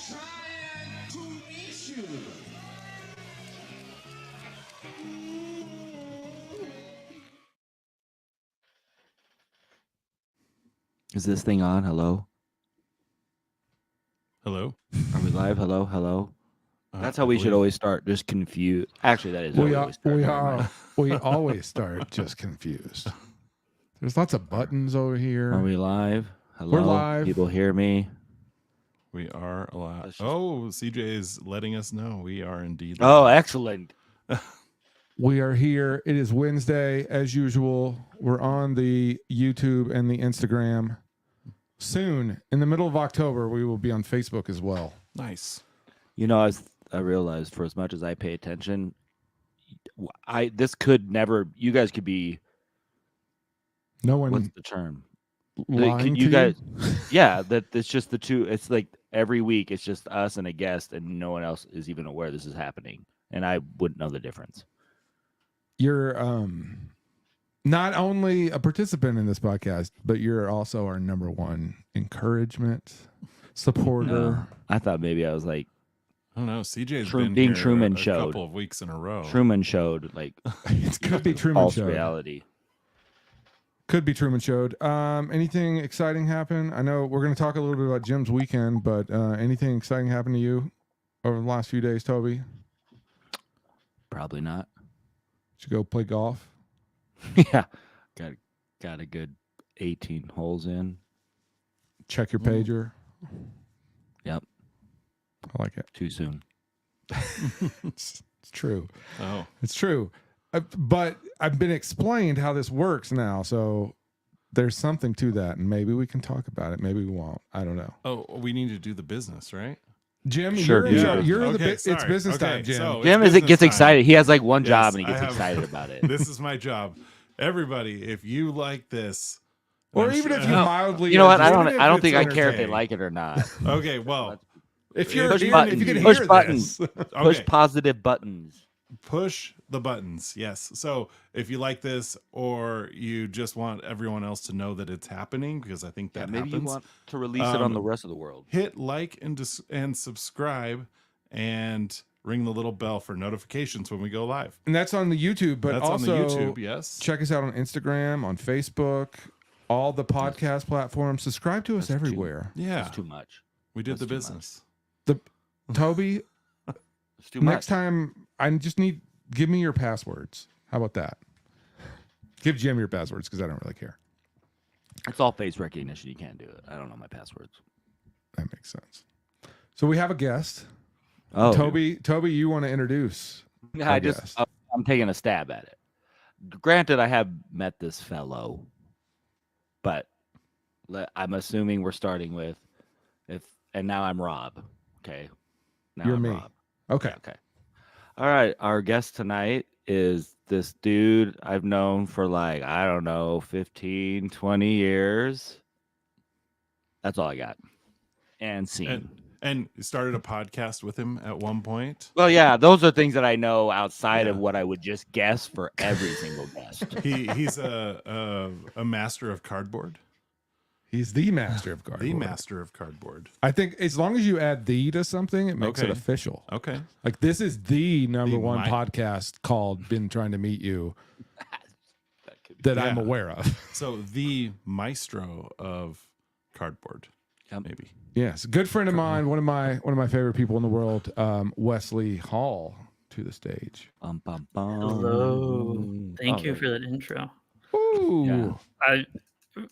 trying to meet you. Is this thing on? Hello? Hello? Are we live? Hello? Hello? That's how I we should believe- always start. Just confused. Actually, that is how we always start. Never mind. We always start just confused. There's lots of buttons over here. Are we live? Hello? We're live. People hear me? We are alive. Let's just- Oh, CJ is letting us know we are indeed Oh, live. excellent. We are here. It is Wednesday, as usual. We're on the YouTube and the Instagram. Soon, in the middle of October, we will be on Facebook as well. Nice. You know, I realized for as much as I pay attention, this could never. You guys could be. No one What's the term? lying Could you to guys? Yeah, that it's just the two. It's like every week it's just us and a guest, and no one else is even aware this is happening, and I wouldn't know the difference. You're not only a participant in this podcast, but you're also our number one encouragement, supporter. No, I thought maybe I was like I don't know. CJ's Tru- been being here Truman a showed. couple of weeks in a row. Truman showed, like It could be Truman false Show. reality. Could be Truman Showed. Anything exciting happen? I know we're going to talk a little bit about Jim's weekend, but anything exciting happen to you over the last few days, Toby? Probably not. Did you go play golf? Yeah, got a good 18 holes in. Check your pager. Yep, I like it. too soon. It's true. Oh, It's true. But I've been explained how this works now, so there's something to that, and maybe we can talk about it. Maybe we won't. I don't know. oh, we need to do the business, right? Jim, Sure, you're, do you're, your you're the Okay, it's sorry. business Okay, time, Jim. so- Jim it's gets business time. excited. He has like one Yes, job and he I gets have- excited about it. This is my job. Everybody, if you like this, Or I'm even sure- if you mildly, You know what? I even don't. if I don't it's think I care if they entertaining. like it or not. Okay, well, If you're Push hearing, buttons. if you can Push hear buttons. this, Push okay. positive buttons. Push the buttons. Yes. So if you like this, or you just want everyone else to know that it's happening, because I think that Maybe happens. you want to release it on the rest of the world. Hit like and subscribe, and ring the little bell for notifications when we go live. and that's on the YouTube, but That's also on the YouTube. Yes. check us out on Instagram, on Facebook, all the podcast platforms. Subscribe to us That's too- everywhere. Yeah. It's too much. We did that's the too much. business. Toby, It's too next much. time I just need give me your passwords. How about that? Give Jim your passwords because I don't really care. It's all face recognition. You can't do it. I don't know my passwords. That makes sense. So we have a guest. Oh, Toby, you want to introduce? I guest. just I'm taking a stab at it. Granted, I have met this fellow, but I'm assuming we're starting with and now I'm Rob. Okay, now You're I'm me. Rob. Okay. Okay. All right. Our guest tonight is this dude I've known for like, I don't know, 15, 20 years. That's all I got. And seen. And you started a podcast with him at one point. Well, yeah, those are things that I know outside of Yeah. what I would just guess for every single guest. He's a master of cardboard. He's the master of cardboard. The master of cardboard. I think as long as you add "the" to something, it makes it Okay. official. Okay. Like this is the number The one mi- podcast called "Been Trying to Meet You" That could be- that I'm Yeah. aware of. So the maestro of cardboard, Yep. maybe. Yes, good friend of mine, one of my favorite people in the world, Wesley Hall, to the stage. Bum, bum, bum. Hello. Thank Oh, you there for that intro. Ooh, Yeah.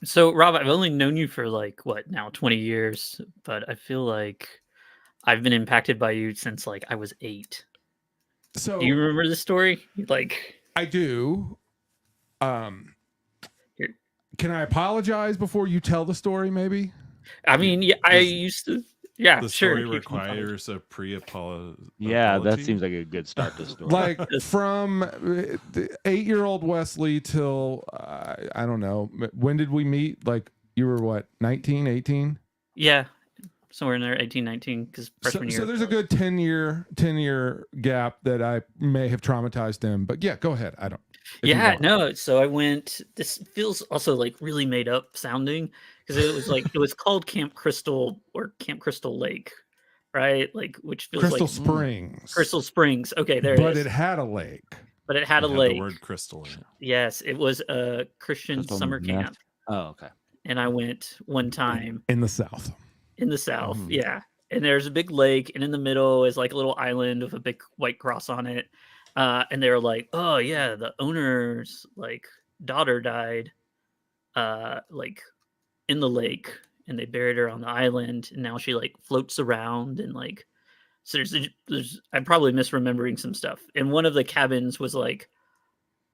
So, Rob, I've only known you for like what now, 20 years, but I feel like I've been impacted by you since like I was 8. so Do you remember the story? Like, I do. Here. Can I apologize before you tell the story? Maybe. I mean, yeah, I Does- used to. Yeah, The sure. story you can apologize. requires a pre-apology. Yeah, that seems like a good start to story. Like from the 8-year-old Wesley till I don't know. When did we meet? Like you were what, 19, 18? Yeah, somewhere in there, 18, 19, because freshman year. So there's a good 10-year gap that I may have traumatized them. But yeah, go ahead. I don't. if you Yeah, want. no. So I went. This feels also like really made up sounding because it was like it was called Camp Crystal or Camp Crystal Lake, right? Like which feels Crystal like Springs. Crystal Springs. Okay, there But it is. it had a lake. But it had a It had lake. the word crystal in it. Yes, it was a Christian Crystal summer meth. camp, Oh, okay. and I went one time In the South. in the South. Mhm. Yeah, and there's a big lake, and in the middle is like a little island with a big white cross on it. And they were like, "Oh yeah, the owner's like daughter died, like in the lake, and they buried her on the island, and now she like floats around and like." So there's I'm probably misremembering some stuff. And one of the cabins was like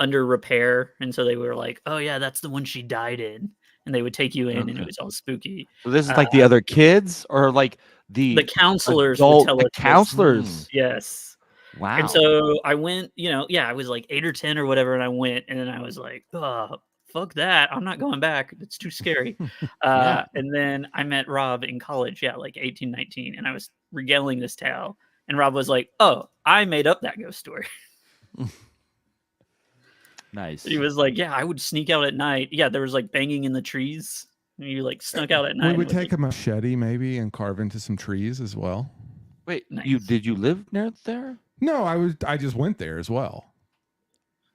under repair, and so they were like, "Oh yeah, that's the one she died in," and they would take you in, and it Okay. was all spooky. So this is like the other kids, or like The the counselors would adult, tell the us this. counselors. Yes. Wow. And so I went, I was like 8 or 10 or whatever, and I went, and then I was like, "Oh, fuck that! I'm not going back. It's too scary." Yeah. And then I met Robb in college, like 18, 19, and I was regaling this tale, and Robb was like, "Oh, I made up that ghost story." Nice. He was like, "Yeah, I would sneak out at night. Yeah, there was like banging in the trees, and you like snuck out at night." We and would was take like, a machete maybe and carve into some trees as well. Wait, Nice. did you live near there? No, I just went there as well.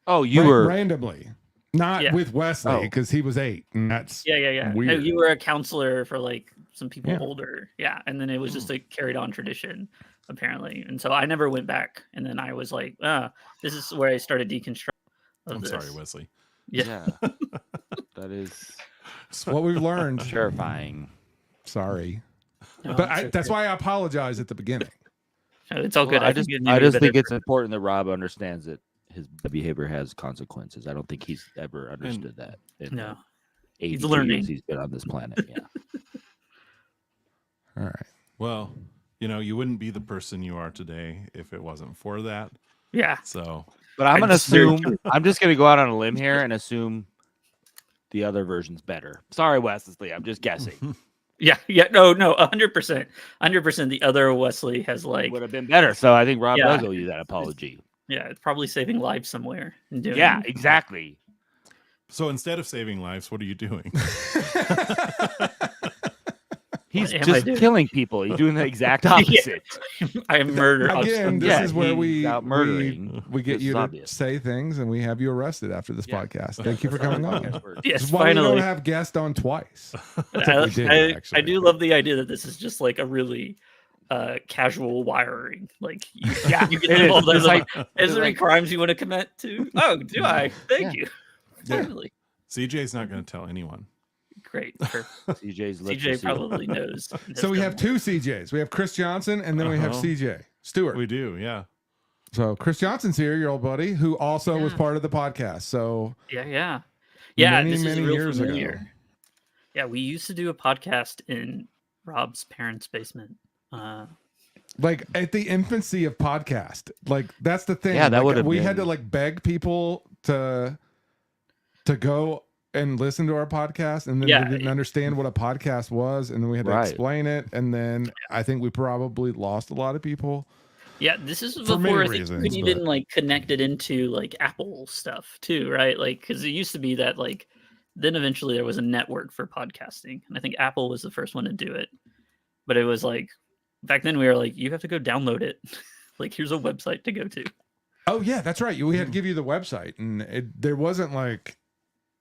Oh, you were randomly. Not Yeah. with Wesley Oh. because he was 8 and that's Yeah. No, weird. you were a counselor for like some people Yeah. older. Yeah. And then it was just a carried on tradition, apparently. And so I never went back. And then I was like, this is where I started deconstructing. I'm sorry, Wesley. Yeah. That is It's what we've learned. terrifying. Sorry. No, But it's that's okay. why I apologize at the beginning. No, it's all good. Well, I just think you think better- it's important that Rob understands that his behavior has consequences. I don't think he's ever understood that. In No. the 80 learning. years he's been on this planet. Yeah. All right. Well, you wouldn't be the person you are today if it wasn't for that. Yeah. So But I'm I gonna just learned assume I'm just gonna go out on a limb here and assume the other version's better. Sorry, Wesley. I'm just guessing. Yeah. No, 100%. 100%. The other Wesley has like, Would have been better. So I think Rob Yeah. does owe you that apology. yeah, it's probably saving lives somewhere and doing Yeah, it. exactly. So instead of saving lives, what are you doing? He's am I just doing? killing people. He's doing the exact Yeah. opposite. I murder. Again, this Yeah, is where he's we out murdering. we get This you is to obvious. say things and we have you arrested after this Yeah. podcast. Thank you for coming on. This Yes, is why we finally. don't have guests on twice. I, we did, I actually. do love the idea that this is just like a really casual wiring. Like, Yeah, you it get is. involved. It's like Is there any like- crimes you want to commit to? Oh, do I? Thank you. Yeah. Finally. CJ's not going to tell anyone. Great. CJ's lip CJ receipt. probably knows. and So has we done have two CJs. We have Chris Johnson and then we have Uh-huh. CJ Stewart. We do, yeah. So Chris Johnson's here, your old buddy, who also was Yeah. part of the podcast. So Yeah. Many, this is many real years ago. familiar. Yeah, we used to do a podcast in Rob's parents' basement. like at the infancy of podcast, like that's the thing. Yeah, that Like, would've we had been- to like beg people to go and listen to our podcast, and then Yeah. they didn't understand what a podcast was, and then we had to Right. explain it, and then I think we probably lost a lot of people. Yeah, this is For many before I think reasons, you could even but- like connect it into like Apple stuff too, right? Like because it used to be that like then eventually there was a network for podcasting, and I think Apple was the first one to do it. But it was like back then we were like, you have to go download it. Like here's a website to go to. Oh yeah, that's right. We Mm. had to give you the website, and there wasn't like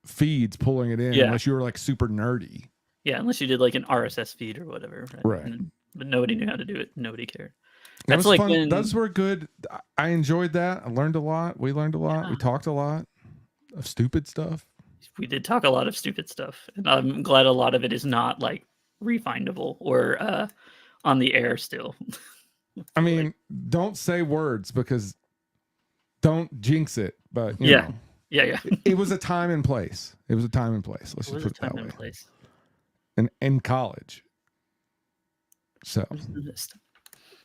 feeds pulling it in Yeah. unless you were like super nerdy. Yeah, unless you did like an RSS feed or whatever. Right. But nobody knew how to do it. Nobody cared. That That's was like fun. when Those were good. I enjoyed that. I learned a lot. We learned a lot. We Yeah. talked a lot of stupid stuff. we did talk a lot of stupid stuff, and I'm glad a lot of it is not like refindable or on the air still. I mean, don't say words because don't jinx it. But you Yeah. know, Yeah. it was a time and place. It was a time and place. Let's It just was put a it that time way. and place. And in college, so It was the best.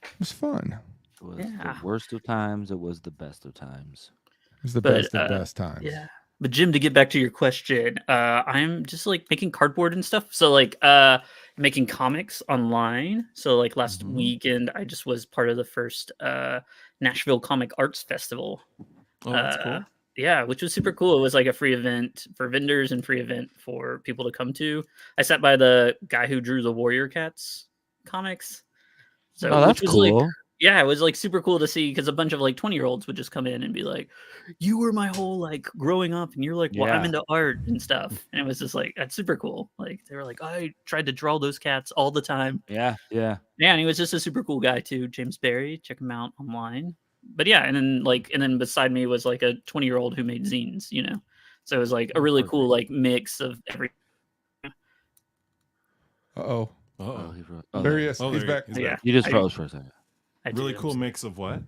it was fun. It was Yeah. the worst of times. It was the best of times. It was the But, best of best times. Yeah. But Jim, to get back to your question, I'm just like making cardboard and stuff. So like making comics online. So like last Mhm. weekend, I just was part of the first Nashville Comic Arts Festival. Oh, that's cool. Yeah, which was super cool. It was like a free event for vendors and free event for people to come to. I sat by the guy who drew the Warrior Cats comics. So Oh, that's which was like, cool. yeah, it was like super cool to see because a bunch of like 20-year-olds would just come in and be like, "You were my whole like growing up," and you're like, "Well, I'm Yeah. into art and stuff," and it was just like that's super cool. Like they were like, "I tried to draw those cats all the time." Yeah. Yeah. Yeah, and he was just a super cool guy too, James Barry. Check him out online. But yeah, and then beside me was like a 20-year-old who made zines, you know. So it was like a really cool like mix of every. Uh-oh. Oh, There he there is. Oh, He's there back. he's Yeah. back. You just I- froze for a second. I Really do, cool I'm mix of what?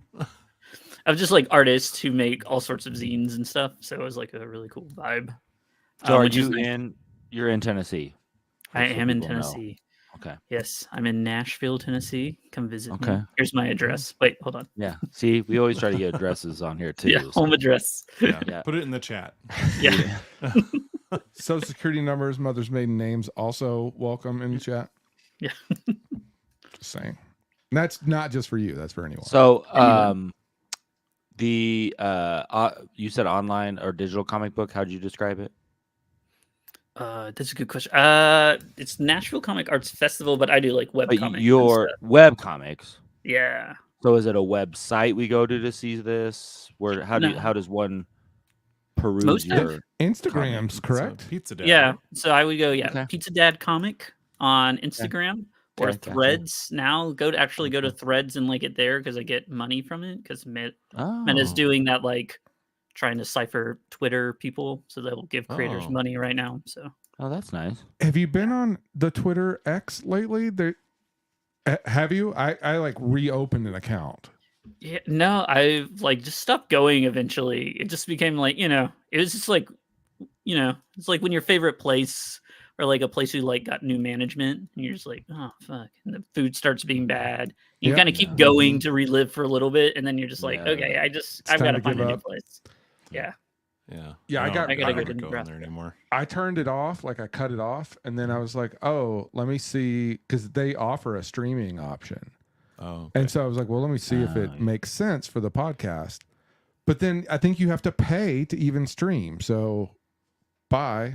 of just like artists who make all sorts of zines and stuff. So it was like a really cool vibe. So are Which is you nice. in? You're in Tennessee. I so am in people know. Tennessee. Okay. Yes, I'm in Nashville, Tennessee. Come visit Okay. me. Here's my address. Wait, hold on. Yeah. See, we always try to get addresses on here too. Yeah, so- home address. Yeah. Yeah. Put it in the chat. Yeah. Social security numbers, mother's maiden names also welcome in the chat. Yeah. Just saying. And that's not just for you, that's for anyone. So, Anyone. you said online or digital comic book. How'd you describe it? That's a good question. It's Nashville Comic Arts Festival, but I do like web But comics. and your stuff. web comics. Yeah. So is it a website we go to see this? Where how No. how does one peruse Most of- your Instagram's correct. So, Pizza Dad. Yeah. right? So I would go, Okay. Pizza Dad Comic on Instagram or Okay, gotcha. Threads now. Go to Threads and like it there because I get money from it because Oh. Meta's doing that like trying to cipher Twitter people, so they'll give creators Oh. money right now. So Oh, that's nice. Have you been on the Twitter X lately? Have you? I like reopened an account. yeah, no, I like just stopped going eventually. It just became like, it was just like, it's like when your favorite place or like a place you like got new management and you're just like, oh fuck, and the food starts being bad. You Yeah. kind of keep going to relive for a little bit, and then you're just like, Yeah. okay, I've time got to to find give a new up. place. Yeah. Yeah. Yeah, I No, got- I gotta never go to go in Nebraska. there anymore. I turned it off, like I cut it off, and then I was like, oh, let me see, because they offer a streaming option. Oh. And so I was like, well, let me see if Oh, it yeah. makes sense for the podcast. But then I think you have to pay to even stream. So bye.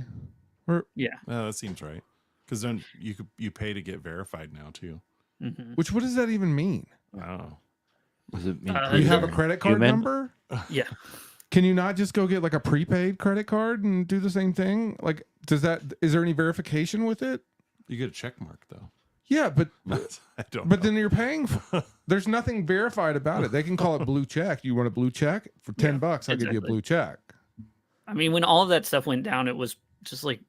Yeah. Well, that seems right. Because then you pay to get verified now too. Hmm. Which, what does that even mean? I don't know. Does it mean Uh, You have a human? credit card Human? number? Yeah. Can you not just go get like a prepaid credit card and do the same thing? Like, is there any verification with it? You get a check mark though. Yeah, but I don't. But know. then you're paying for there's nothing verified about it. They can call it blue check. You want a blue check? For $10, I'll give you a exactly. blue check. I mean, when all of that stuff went down, it was just like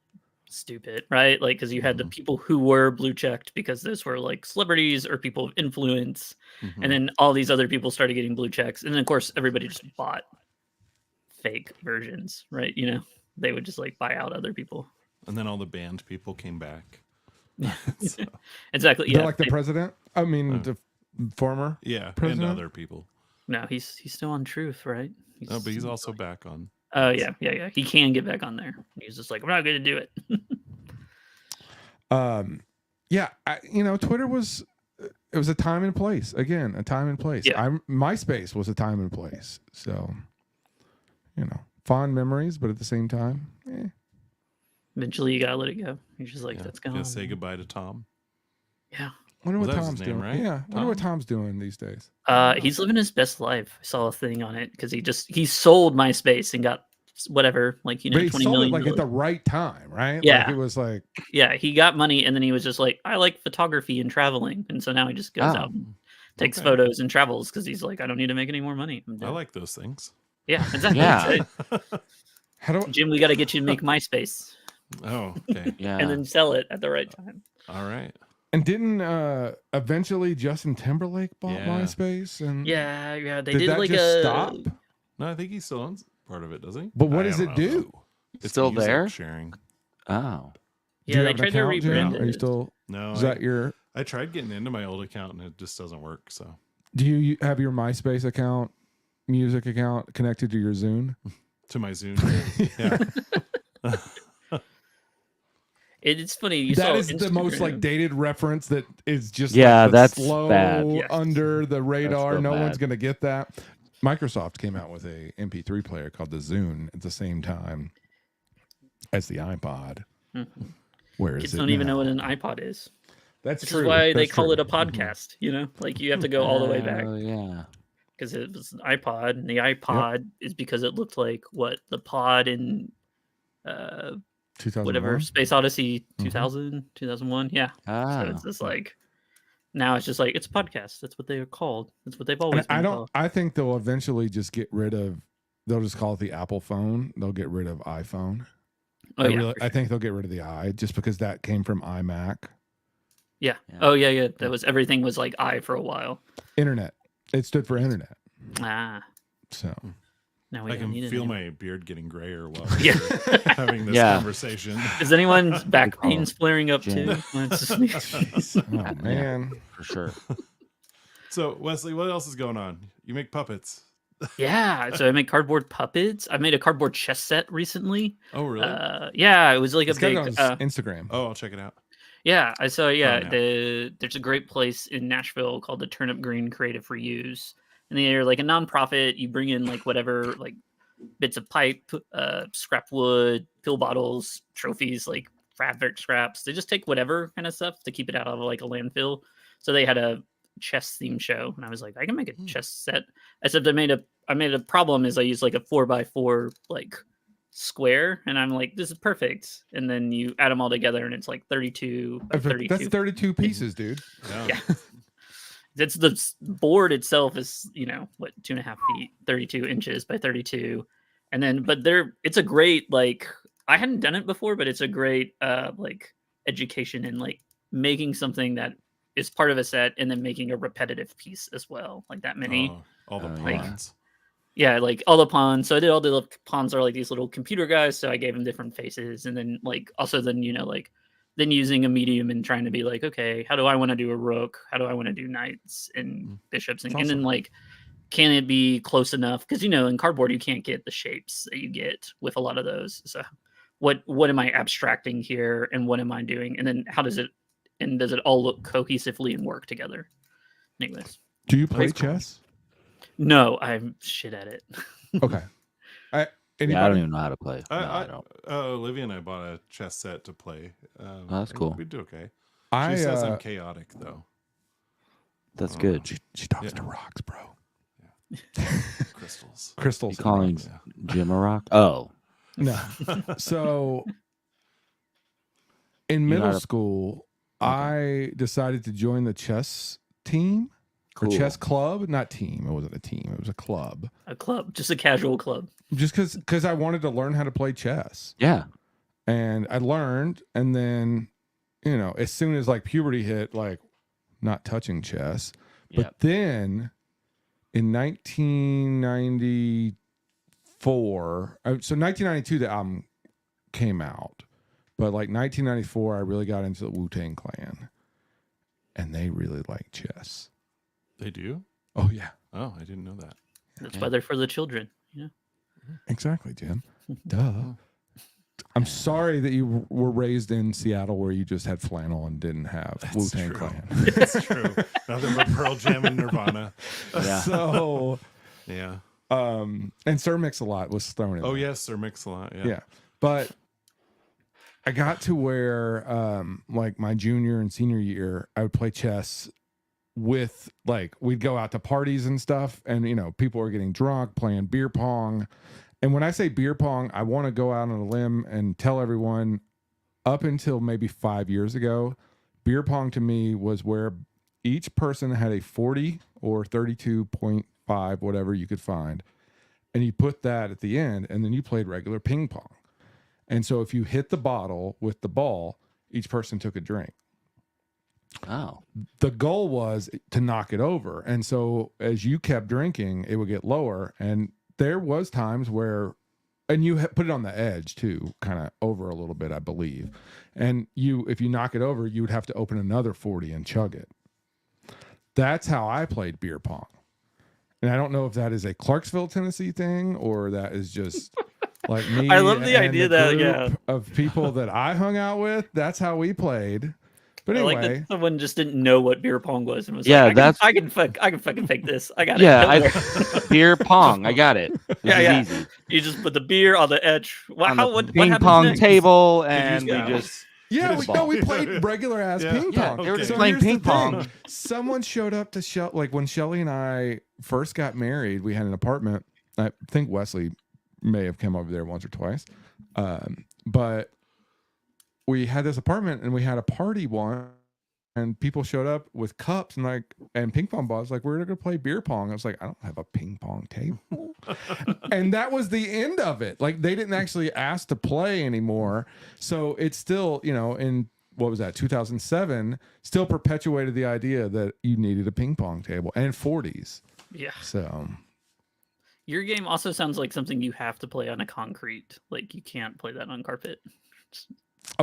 stupid, right? Like, because you had the people who were blue checked because those were like celebrities or people of influence, Mhm. and then all these other people started getting blue checks, and then of course everybody just bought fake versions, right? They would just like buy out other people. And then all the banned people came back. So, Exactly. They're Yeah. like the president. I mean, the former. yeah, President? and other people. No, he's still on Truth, right? No, but he's also back on. Oh yeah. He can get back on there. He's just like, we're not going to do it. Yeah, Twitter was it was a time and place. Again, a time and place. Yeah. MySpace was a time and place. So, fond memories, but at the same time, Eventually, you gotta let it go. You're just like, Yeah. that's gone. Gonna say goodbye to Tom. Yeah. Wonder Well, what that was Tom's his name, doing. right? Yeah, wonder what Tom? Tom's doing these days. He's living his best life. I saw a thing on it because he sold MySpace and got whatever, like But he 20 sold it million. like at the right time, right? Like, Yeah. it was like, Yeah, he got money and then he was just like, I like photography and traveling, and so now he just goes Oh, out and takes okay. photos and travels because he's like, I don't need to make any more money. I'm I done." like those things. Yeah, exactly. Yeah. how do Jim, we got to get you to make MySpace Oh, okay. Yeah. and then sell it at the right time. All right. and didn't eventually Justin Timberlake bought Yeah. MySpace and Yeah, they did did that like just a stop? No, I think he still owns part of it, doesn't he? But what I does don't it know. do? It's Still music there? sharing. Oh. Do you Yeah, they have an tried to account, Jim? rebrand it. Are you still? No, Is that your? I tried getting into my old account and it just doesn't work. So Do you have your MySpace account, music account connected to your Zune? to my Zune, yeah. It's funny. You That saw is the most like Instagram. dated reference that is just Yeah, like, the that's slow bad. Yes. under the radar. real No bad. one's gonna get that. Microsoft came out with a MP3 player called the Zune at the same time as the iPod. Mhm. Where is Kids it don't even now? know what an iPod is. That's This true. is why they That's call true. it a podcast. You know, like you have to go all the way back Oh yeah. because it was an iPod, and the iPod is because it looked like what the pod in uh 2001. whatever Space Odyssey Mhm. 2000, 2001. Yeah. So Ah. it's just like now it's just like it's a podcast. That's what they are called. That's what they've always And been called. I think they'll eventually just get rid of. They'll just call it the Apple phone. They'll get rid of iPhone. Oh yeah. for I sure. think they'll get rid of the I just because that came from iMac. Yeah. Yeah. Oh yeah. That was everything was like I for a while. Internet. It stood for internet. Ah. So Now we I don't need can it feel anymore. my beard getting grayer while Yeah. we're having this Yeah. conversation. Is anyone's back call pain it flaring up too? Jim. It's just me. oh Yeah. man. For sure. So, Wesley, what else is going on? You make puppets. Yeah. So I make cardboard puppets. I made a cardboard chess set recently. Oh, really? Yeah, it was like a It's got big. it on Instagram. Oh, I'll check it out. Yeah, I saw. Yeah, no. there's a great place in Nashville called the Turnip Green Creative Reuse, and they're like a nonprofit. You bring in like whatever, like bits of pipe, scrap wood, pill bottles, trophies, like fabric scraps. They just take whatever kind of stuff to keep it out of like a landfill. So they had a chess theme show, and I was like, I can make a chess set. Except I made a problem is I used like a 4x4 like square, and I'm like, this is perfect. And then you add them all together, and it's like 32 by 32. That's 32 pieces, dude. Yeah. That's the board itself is, you know, what, 2.5 feet, 32 inches by 32. And then, but it's a great, like, I hadn't done it before, but it's a great, like, education in like making something that is part of a set and then making a repetitive piece as well. Like that many. Oh, all the yeah. pawns. Yeah, like all the pawns. So I did all the pawns are like these little computer guys. So I gave them different faces. And then, like, also then, you know, like, then using a medium and trying to be like, okay, how do I want to do a rook? How do I want to do knights and bishops? And, That's and then awesome. like, can it be close enough? Because, you know, in cardboard, you can't get the shapes that you get with a lot of those. So what am I abstracting here? And what am I doing? And then how does it all look cohesively and work together? Anyways. Do you play That's cool. chess? No, I'm shit at it. Okay. Yeah, I don't even know how to play. No, I don't. Olivia and I bought a chess set to play. that's cool. We do okay. I She says I'm chaotic, though. That's good. she talks Yeah. to rocks, bro. Crystals. Crystals. You calling Yeah. Jim a rock? Oh, No. So in You middle gotta- school, I decided to join the chess team or cool. chess club. Not team. It wasn't a team. It was a club. A club, just a casual club. Just because I wanted to learn how to play chess. Yeah. And I learned, and then, you know, as soon as like puberty hit, like not touching chess. But Yep. then in 1994, so 1992, the album came out. But like 1994, I really got into the Wu-Tang Clan. And they really like chess. They do? Oh, yeah. Oh, I didn't know that. That's Yeah. why they're for the children. Yeah. Exactly, Jim. Duh. I'm sorry that you were raised in Seattle where you just had flannel and didn't have That's Wu-Tang true. Clan. That's true. Nothing but Pearl Jam and Nirvana. Yeah. So, Yeah. and Sir Mix-a-Lot was thrown in Oh, there. yes, Sir Mix-a-Lot. Yeah. Yeah. But I got to where, like my junior and senior year, I would play chess with, like, we'd go out to parties and stuff, and, you know, people were getting drunk, playing beer pong. And when I say beer pong, I want to go out on a limb and tell everyone up until maybe 5 years ago, beer pong to me was where each person had a 40 or 32.5, whatever you could find. And you put that at the end, and then you played regular ping pong. And so if you hit the bottle with the ball, each person took a drink. Oh. The goal was to knock it over. And so as you kept drinking, it would get lower. And there was times where, and you put it on the edge too, kind of over a little bit, I believe. And if you knock it over, you would have to open another 40 and chug it. That's how I played beer pong. And I don't know if that is a Clarksville, Tennessee thing, or that is just like me. I love the and idea the that, group yeah. of people that I hung out with. That's how we played. But I anyway, like that someone just didn't know what beer pong was and was Yeah, like, that's- I can fucking fake this. I got Yeah, it. Don't worry." beer pong. I got it. This Yeah, is yeah. easy. You just put the beer on the edge. On the What ping happens pong next? table, Did and you we yeah. just Yeah, Ping we pong. played regular ass Yeah. ping Yeah, pong. they were just Okay. playing here's the ping pong. thing. Someone showed up to like when Shelly and I first got married, we had an apartment. I think Wesley may have come over there once or twice. But we had this apartment and we had a party one, and people showed up with cups and ping pong balls. Like, we're gonna play beer pong. I was like, I don't have a ping pong table. And that was the end of it. Like, they didn't actually ask to play anymore. So it's still, in what was that, 2007, still perpetuated the idea that you needed a ping pong table and 40s. Yeah. So Your game also sounds like something you have to play on a concrete. Like, you can't play that on carpet.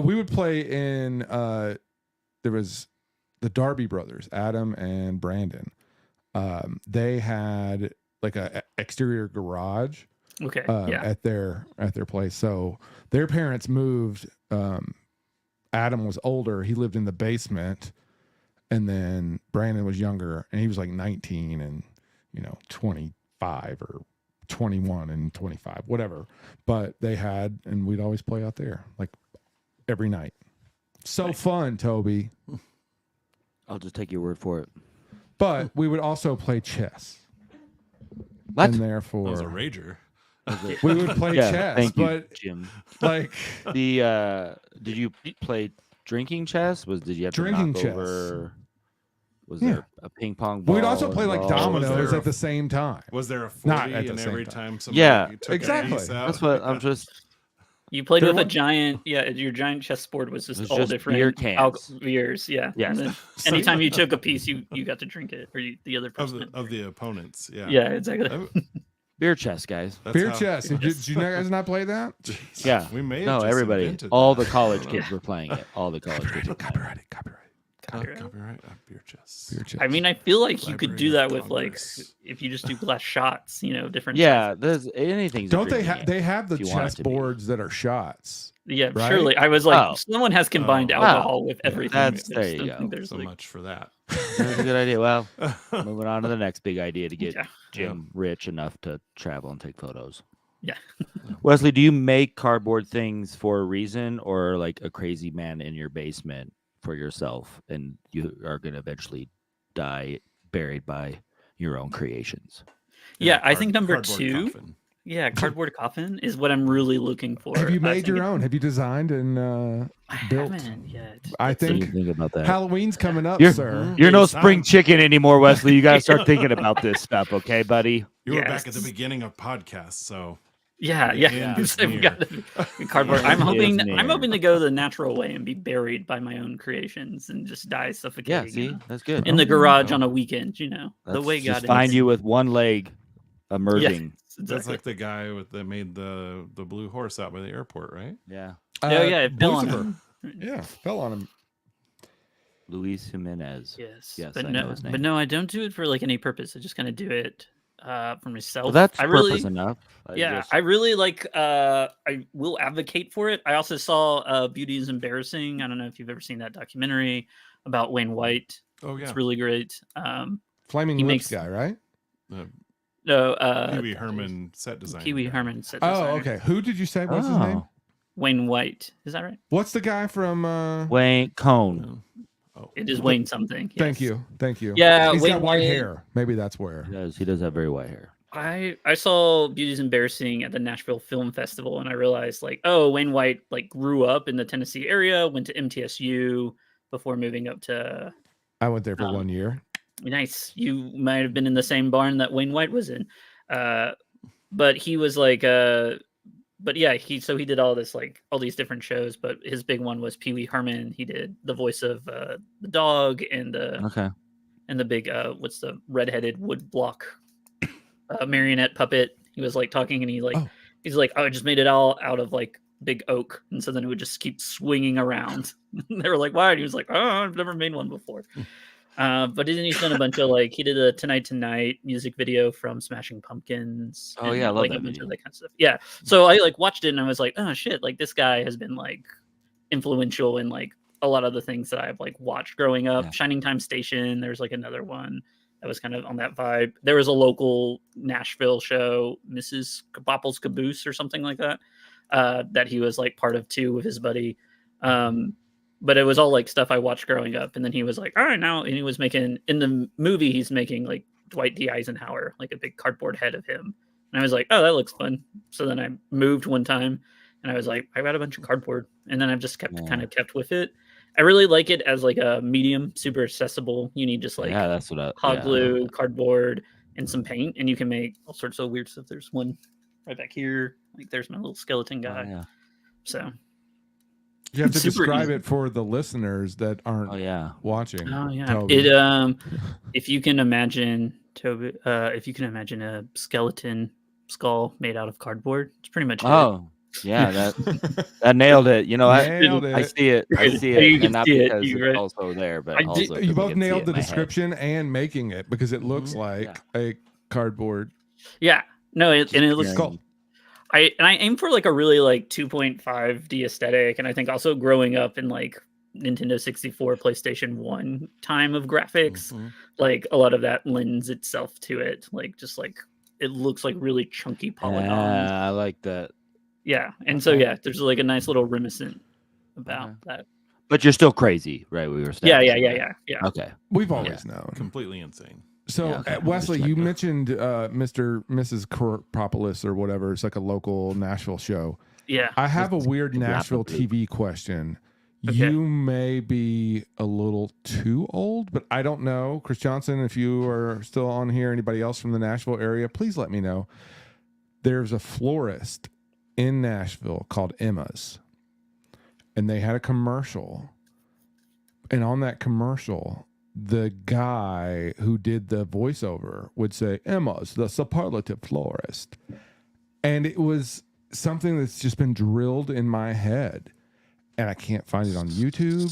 we would play in there was the Darby brothers, Adam and Brandon. They had like a exterior garage Okay. at their place. So their parents moved. Adam was older. He lived in the basement, and then Brandon was younger, and he was like 19 and 25 or 21 and 25, whatever. But they had, and we'd always play out there like every night. So fun, Toby. I'll just take your word for it. But we would also play chess. What? And That was a therefore, rager. we would play Yeah, chess. thank you, But Jim. like, Did you play drinking chess? Did you have Drinking to knock chess. over? Was Yeah. there a ping pong ball? we'd also play like involved? Was dominoes there at the same time. Was there a 40 Not at the and same every time. time somebody Yeah, took exactly. a piece out? That's what I'm just. You played There with a wa- giant, your giant chessboard was just It was all just different beer cans. beers, yeah. Yes. And then So- anytime you took a piece, you got to drink it, or the other of person. the had to of drink the opponents. Yeah. it. Yeah, exactly. Beer chess, guys. That's Beer how- chess. Did you guys not play that? Yeah. We may have No, just everybody. invented All that. the college I don't know. kids were playing it. All the college kids were playing it. Copyrighted. Copyright. Beer chess. Beer chess. I mean, I feel like you could do Library that of with like Congress. if you just do glass shots, different. Yeah, shots. there's anything's. a Don't they drinking have? game. They have the if you want it chess to be. boards that are shots. Yeah, Right? surely. I was like, Oh. someone has combined Oh. alcohol Wow. with Yeah, everything. that's- I there just you don't go. think there's So like, much for that. That's a good idea. Well, moving on to the next big idea to get yeah. Jim rich enough to travel and take photos. Yeah. Wesley, do you make cardboard things for a reason, or like a crazy man in your basement for yourself, and you are going to eventually die buried by your own creations? Yeah, I think number cardboard 2. coffin. Yeah, cardboard coffin is what I'm really looking for. Have you I made think your it- own? Have you designed and I built? haven't yet. I What do you think think about that? Halloween's coming up, You're- sir. You're no It's spring time. chicken anymore, Wesley. You got to start thinking about this stuff, okay, buddy? You were back at the Yes. beginning of podcasts, so Yeah, The yeah. end is I've near. got to be cardboard. The I'm end hoping. is I'm near. hoping to go the natural way and be buried by my own creations and just die Yeah, suffocating. see, that's good. in the Oh, garage no. on a weekend. The That's way God just find is. you with one leg emerging. that's Exactly. like the guy that made the blue horse out by the airport, right? Yeah, Oh yeah, it fell on Lucifer. him. Yeah, fell on him. Luis Jimenez. Yes, Yes, but I no, know his but name. no, I don't do it for like any purpose. I just kind of do it for myself. Well, that's I purpose really, enough. yeah, just- I really like. I will advocate for it. I also saw "Beauty is Embarrassing." I don't know if you've ever seen that documentary about Wayne White. Oh yeah. It's really great. Flaming He Lips makes- guy, right? No, Pee Wee Herman set design. Pee Wee guy. Herman said. Oh, okay. Who did you say? What's his name? Oh, Wayne White. Is that right? What's the guy from? Wayne Cone. Oh. It is Wayne something. Thank yes. you. Yeah, he's Wayne got white White- hair. Maybe that's where. He does have very white hair. I saw Beauty's Embarrassing at the Nashville Film Festival, and I realized like, oh, Wayne White like grew up in the Tennessee area, went to MTSU before moving up to. I went there for 1 year. Nice. You might have been in the same barn that Wayne White was in. But he was like, but yeah, he did all this like all these different shows, but his big one was Pee Wee Herman. He did the voice of the dog and Okay. the big what's the redheaded wood block marionette puppet. He was like talking and he's like, oh, I just made it all out of like big oak, and so then it would just keep swinging around. They were like, why? And he was like, oh, I've never made one before. But then he's done a bunch of like he did a Tonight music video from Smashing Pumpkins. Oh, and, yeah, I love like that a bunch video. of that kind of stuff. Yeah. So I like watched it and I was like, oh shit, like this guy has been like influential in like a lot of the things that I've like watched growing up. Yeah. Shining Time Station. There's like another one that was kind of on that vibe. There was a local Nashville show, Mrs. Bopple's Caboose or something like that, that he was like part of too with his buddy. but it was all like stuff I watched growing up. And then he was like, all right, now, and he was making in the movie, he's making like Dwight D. Eisenhower, like a big cardboard head of him. And I was like, oh, that looks fun. So then I moved one time and I was like, I got a bunch of cardboard. And then I've just kind of kept with it. I really like it as like a medium, super accessible. You need just like that's what hot glue, cardboard, and some paint, and you can make all sorts of weird stuff. There's one right back here. Like there's my little skeleton guy. So you have to super describe easy. it for the listeners that aren't watching. Oh yeah. Toby. It if you can imagine Toby, if you can imagine a skeleton skull made out of cardboard, it's pretty much yeah, that nailed it. You know, Nailed I it. see it. I see it, You can and not see it, because you it's right. also there, but also 'cause You I both can see nailed it the in my head. description and making it because it looks like a cardboard. Yeah. No, and it looks Skull. I aim for like a really like 2.5D aesthetic, and I think also growing up in like Nintendo 64, PlayStation 1 time of graphics, like a lot of that lends itself to it. Like just like it looks like really chunky polygons. Yeah, I like that. Yeah, and so there's like a nice little reminiscent about that. But you're still crazy, right? We were Yeah. Okay. We've always known. Completely insane. So, Wesley, you mentioned Mrs. Propolis or whatever. It's like a local Nashville show. Yeah. I have a weird Nashville TV question. You may be a little too old, but I don't know. Chris Johnson, if you are still on here, anybody else from the Nashville area, please let me know. There's a florist in Nashville called Emma's, and they had a commercial. And on that commercial, the guy who did the voiceover would say, Emma's, the superlative florist. And it was something that's just been drilled in my head. And I can't find it on YouTube.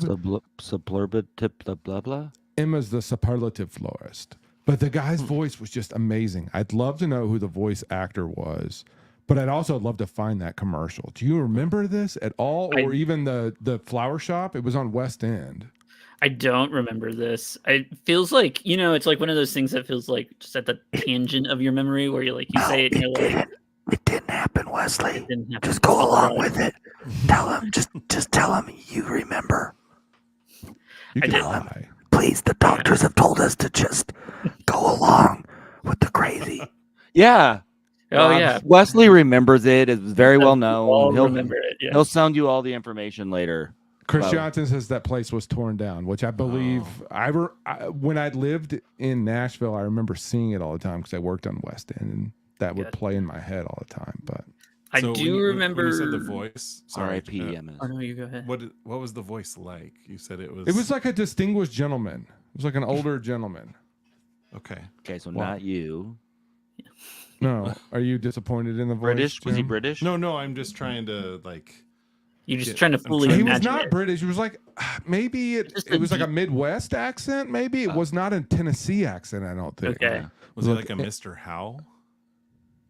Superlative blah blah. Emma's the superlative florist. But the guy's voice was just amazing. I'd love to know who the voice actor was. But I'd also love to find that commercial. Do you remember this at all? Or even the flower shop? It was on West End. I don't remember this. It feels like, it's like one of those things that feels like just at the tangent of your memory where you say it and you're like, it didn't happen, Wesley. Didn't happen. Just go along with it. Tell him, just tell him you remember. You can did. lie. Please, the doctors have told us to just go along with the crazy. Yeah. Oh, yeah. Wesley remembers it. It's very well known. He'll remember it. Yeah. He'll send you all the information later. Chris Johnson says that place was torn down, which I believe when I lived in Nashville, I remember seeing it all the time because I worked on West End, and that would play in my head all the time. But I do remember. When you said the voice. Sorry, R.I.P. Oh no, you go ahead. What was the voice like? You said it was. it was like a distinguished gentleman. It was like an older gentleman. Okay, so not you. No, are you disappointed in the voice? British? Was he Jim? British? No. I'm just trying to like. You're just trying to fully He imagine was not it. British. He was like maybe it was like a Midwest accent. Maybe it was not a Tennessee accent. I don't think. Okay. Was it like a Mr. Howe?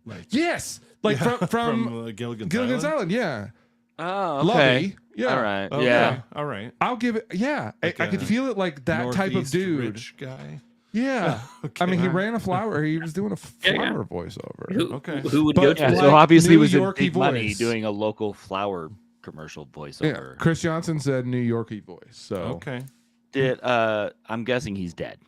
Like Yes, like from Gilligan's Island. Yeah. Oh, okay. Lovey. Yeah. All right. Okay, Yeah. all right. I'll give it. Yeah, Like I could a feel it like that type of Northeast dude. rich guy. Yeah. Okay. I mean, he ran a flower. He was doing a Yeah. flower voiceover. Who would But go to Yeah, it? like so obviously New he was in Yorkie big money voice. doing a local flower commercial Yeah. voiceover. Chris Johnson said New Yorkie voice. So Okay. I'm guessing he's dead.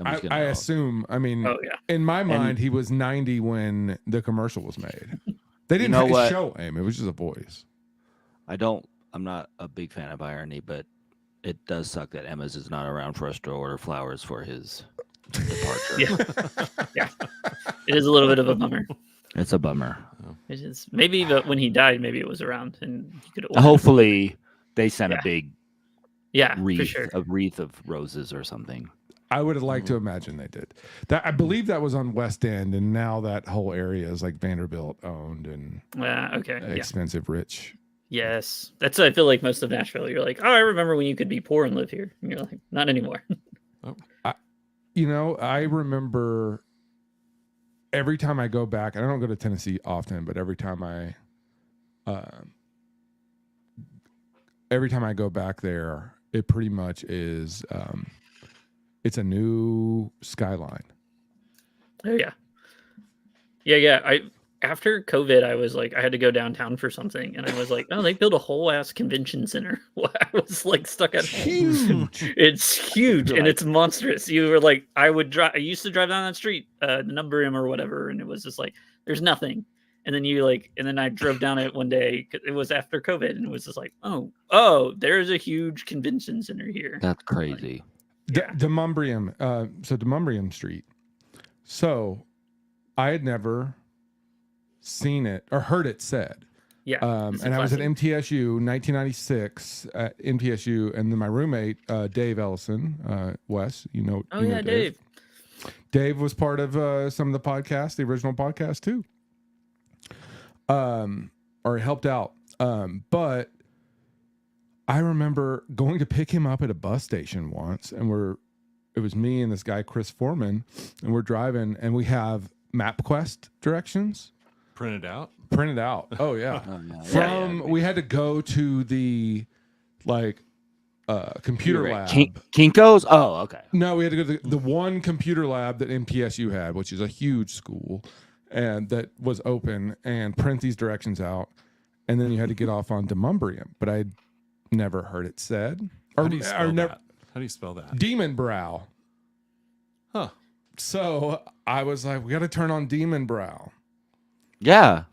I assume. I mean, Oh yeah. in my mind, he was 90 when the commercial was made. They didn't know what? show him. It was just a voice. I'm not a big fan of irony, but it does suck that Emma's is not around for us to order flowers for his departure. Yeah. It is a little bit of a bummer. It's a bummer. It is maybe when he died, maybe it was around and he could order. Hopefully they sent Yeah. a big Yeah, for wreath, sure. a wreath of roses or something. I would have liked to imagine they did. That I believe that was on West End, and now that whole area is like Vanderbilt owned and Okay. Yeah. expensive, rich. Yes. That's I feel like most of Nashville. You're like, oh, I remember when you could be poor and live here. And you're like, not anymore. I remember every time I go back, and I don't go to Tennessee often, but every time I go back there, it pretty much is it's a new skyline. Oh yeah. Yeah. after COVID, I was like, I had to go downtown for something, and I was like, oh, they built a whole ass convention center. I was like stuck at home. Huge. It's huge You're and like- it's monstrous. You were like, I used to drive down that street, the number M or whatever, and it was just like, there's nothing. And then I drove down it one day. It was after COVID, and it was just like, oh, there's a huge convention center here. That's crazy. Yeah. Demumbrium. So Demumbrium Street. So I had never seen it or heard it said. Yeah. it's a And I was at classic. MTSU 1996 at MTSU, and then my roommate Dave Ellison, Wes, Oh you know yeah, Dave. Dave was part of some of the podcasts, the original podcast too. Or helped out. But I remember going to pick him up at a bus station once, and it was me and this guy Chris Foreman, and we're driving, and we have MapQuest directions Printed out. printed out. Oh yeah. Oh, yeah. From we had to go to the computer You're lab. right. Kinko's? Oh, okay. No, we had to go to the one computer lab that MTSU had, which is a huge school, and that was open, and print these directions out, and then you had to get off on Demumbrium, but I'd never heard it said. How do you spell that? How do you spell that? Demon Brow. Huh. So I was like, we got to turn on Demon Brow. Yeah.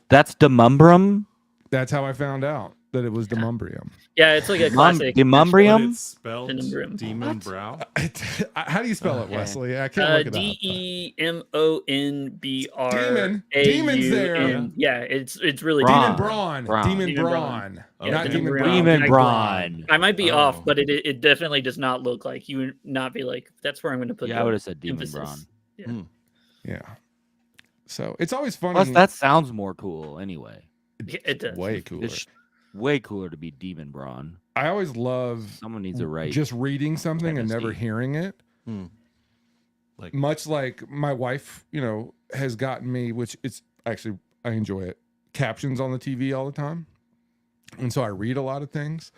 That's Demumbrium? That's how I found out that it was Demumbrium. Yeah, it's like a classic. But Demumbrium? it's spelled Demumbrium. Demon Brow. How do you spell it, Okay. Wesley? I can't look it up. DEMONBRAU. Demon's there. Yeah, it's really Brawn. Demon Brawn. Brawn. Demon Demon Brawn. Brawn. Not Okay. Demon Demon Brawn. Demon Like Brawn. I might be Oh. off, but it definitely does not look like you would not be like, that's where I'm going to put Yeah, I the would have said Demon emphasis. Brawn. Yeah. So it's always funny. Plus, that sounds more cool anyway. Yeah, it does. way cooler. It's way cooler to be Demon Brawn. I always love Someone needs to write. just reading something and never Dynasty. hearing it. Hmm. Like Much like my wife, has gotten me, which it's actually, I enjoy it, captions on the TV all the time. And so I read a lot of things,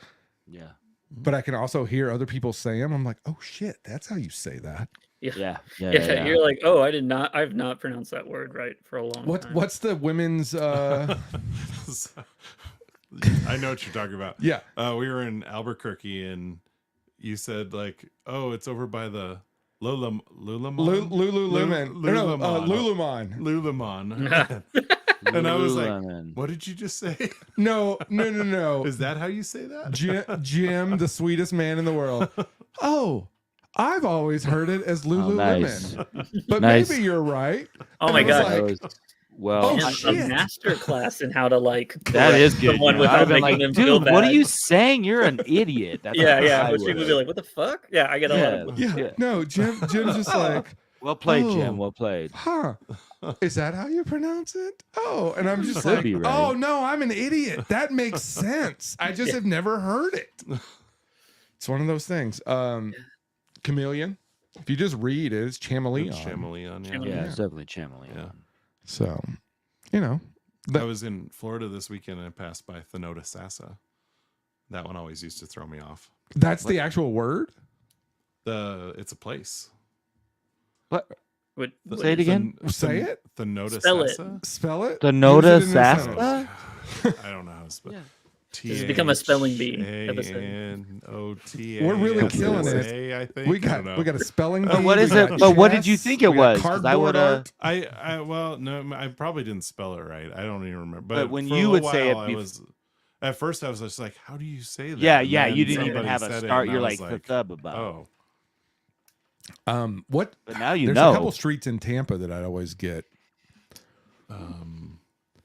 Yeah. but I can also hear other people say them. I'm like, oh shit, that's how you say that. Yeah. Yeah, you're like, oh, I've not pronounced that word right for a long time. What's the women's I know what you're talking about. yeah. We were in Albuquerque and you said like, oh, it's over by the Lululemon. Lululemon. Lululemon. Lululemon. Lululemon. And I was like, Lululemon. what did you just say? No. Is that how you say that? Jim, the sweetest man in the world. Oh, I've always heard it as Lululemon. Nice. But Nice. maybe you're right. Oh my And I was god. That like, was- well, Oh, Yeah, shit. a master class in how to like that correct is good. someone yeah. without I've been making like, them feel dude, what are bad. you saying? You're an idiot. That's Yeah, what yeah. I Which people would. be like, what the fuck? Yeah, I get a lot of yeah. No, Jim's just like, Well played, Oh. Jim. Well played. huh. Is that how you pronounce it? Oh, and I'm just Could like, be right. oh no, I'm an idiot. That makes sense. I just have never heard it. It's one of those things. Chameleon. If you just read it, it's chameleon. Chameleon. Yeah. Yeah, it's definitely Chameleon. Yeah. So, I was in Florida this weekend and I passed by Thenota Sassa. That one always used to throw me off. that's the actual word. It's a place. what, Say it again. Say it? Thenota Spell it. Sassa. Spell it. The Noda Use it in a sentence. Sasta? I don't know how to spell. Yeah. This has become a spelling bee episode. T-H-A-N-O-T-A. We're really killing it. I think. We I got don't know. we got a spelling bee. What is we it? got But what did you chess, think it we got was? 'Cause I cardboard would've- art. I well no, I probably didn't spell it right. I don't even remember. But when for you a would say while, it I was at first I was just like, how do you say that? Yeah, And yeah. then You didn't even somebody have a said it, start. and You're I like, was the thub about. oh, What? But now you There's know. a couple streets in Tampa that I'd always get.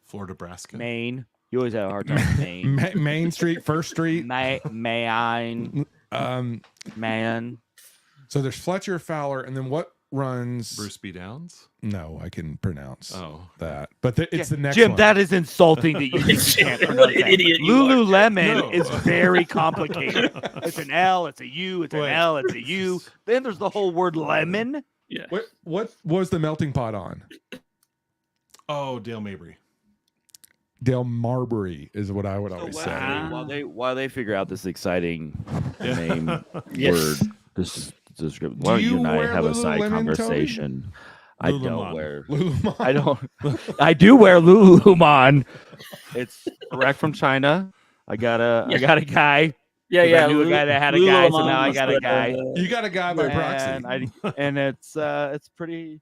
Florida, Nebraska. Maine. You always have a hard time with Maine. Main Street, First Street. Maine. Um, Man. so there's Fletcher, Fowler, and then what runs? Bruce B. Downs. No, I can pronounce Oh, that, but it's the next Jim, one. that is insulting that you can't pronounce What an that. idiot you are. Lululemon No. is very complicated. It's an L, it's a U, it's an Wait. L, it's a U. Then there's the whole word lemon. Yeah. What was the melting pot on? Oh, Dale Mabry. Dale Marbury is what I would always say. While they figure out this exciting name Yes. word, this description. Why don't you you and I wear have a side Lululemon, Toby? conversation? I don't Lululemon. wear. Lululemon. I don't. I do wear Lululemon. It's direct from China. I got a guy. Yeah, 'Cause yeah. I knew a guy that had a guy, so now I Lululemon got a was guy. You got a guy by proxy. And it's pretty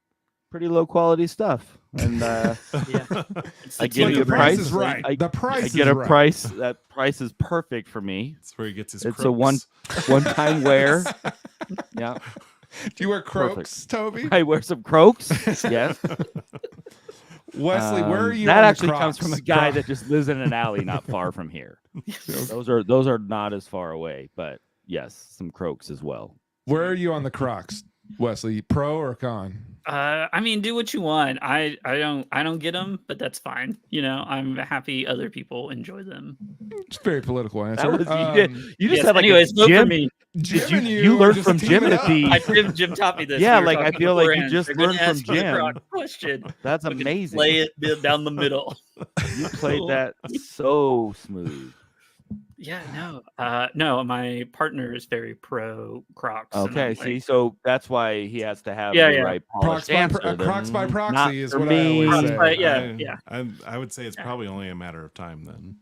low quality stuff. And yeah. It's I the give But you the a price price. is right. I- The price I is get a right. price. That price is perfect for me. That's where he gets his It's Crocs. a one time wear. Yeah, Do you wear Crocs, Toby? I wear some Crocs. Yes. Wesley, where are you? That on the actually comes from a Crocs? guy that just lives in an alley not far from here. Those are not as far away, but yes, some Crocs as well. Where are you on the Crocs, Wesley? Pro or con? I mean, do what you want. I don't get them, but that's fine. You know, I'm happy other people enjoy them. It's a very political answer. That was you just Yes, had like anyways, a vote for Jim. me. Jim You, and you are learned just from Jim teaming at the. I Jim taught me this. Yeah, We were like, I talking feel like you beforehand. just They're gonna learned from ask you the Jim. Croc question. That's We can amazing. Lay it down the middle. You played that so smooth. Yeah, no, my partner is very pro Crocs. and Okay, I'm see, like, so that's why he has to have Yeah, the yeah. right Crocs polished by, answer. then Crocs by not proxy is for what me. I always Crocs say. by- yeah. I would say it's probably only a matter of time then.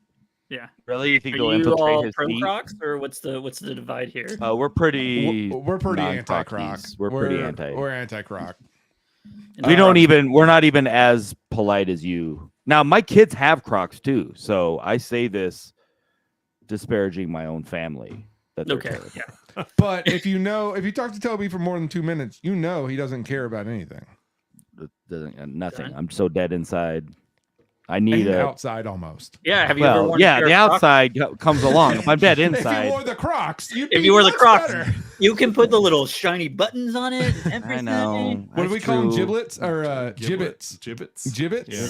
yeah. Really, you think Are they'll you infiltrate all his pro feet? Crocs, or what's the divide here? We're pretty. We're pretty non-Crockies. anti-Croc. We're pretty anti. We're anti-Croc. We don't even. We're not even as polite as you. Now, my kids have Crocs too, so I say this disparaging my own family. That they're Okay, terrible. yeah. But if you talk to Toby for more than 2 minutes, you know he doesn't care about anything. It doesn't nothing. Done. I'm so dead inside. I need And a. outside almost. Yeah, have you ever Well, worn yeah, a pair the of Crocs? outside comes along. If I'm dead If you inside, wore the Crocs, you'd If be you wore the much Crocs, better. You can put the little shiny buttons on it and I everything. know. What do we That's call them? true. Giblets or gibbets? Gibbets. Gibbets? Yeah.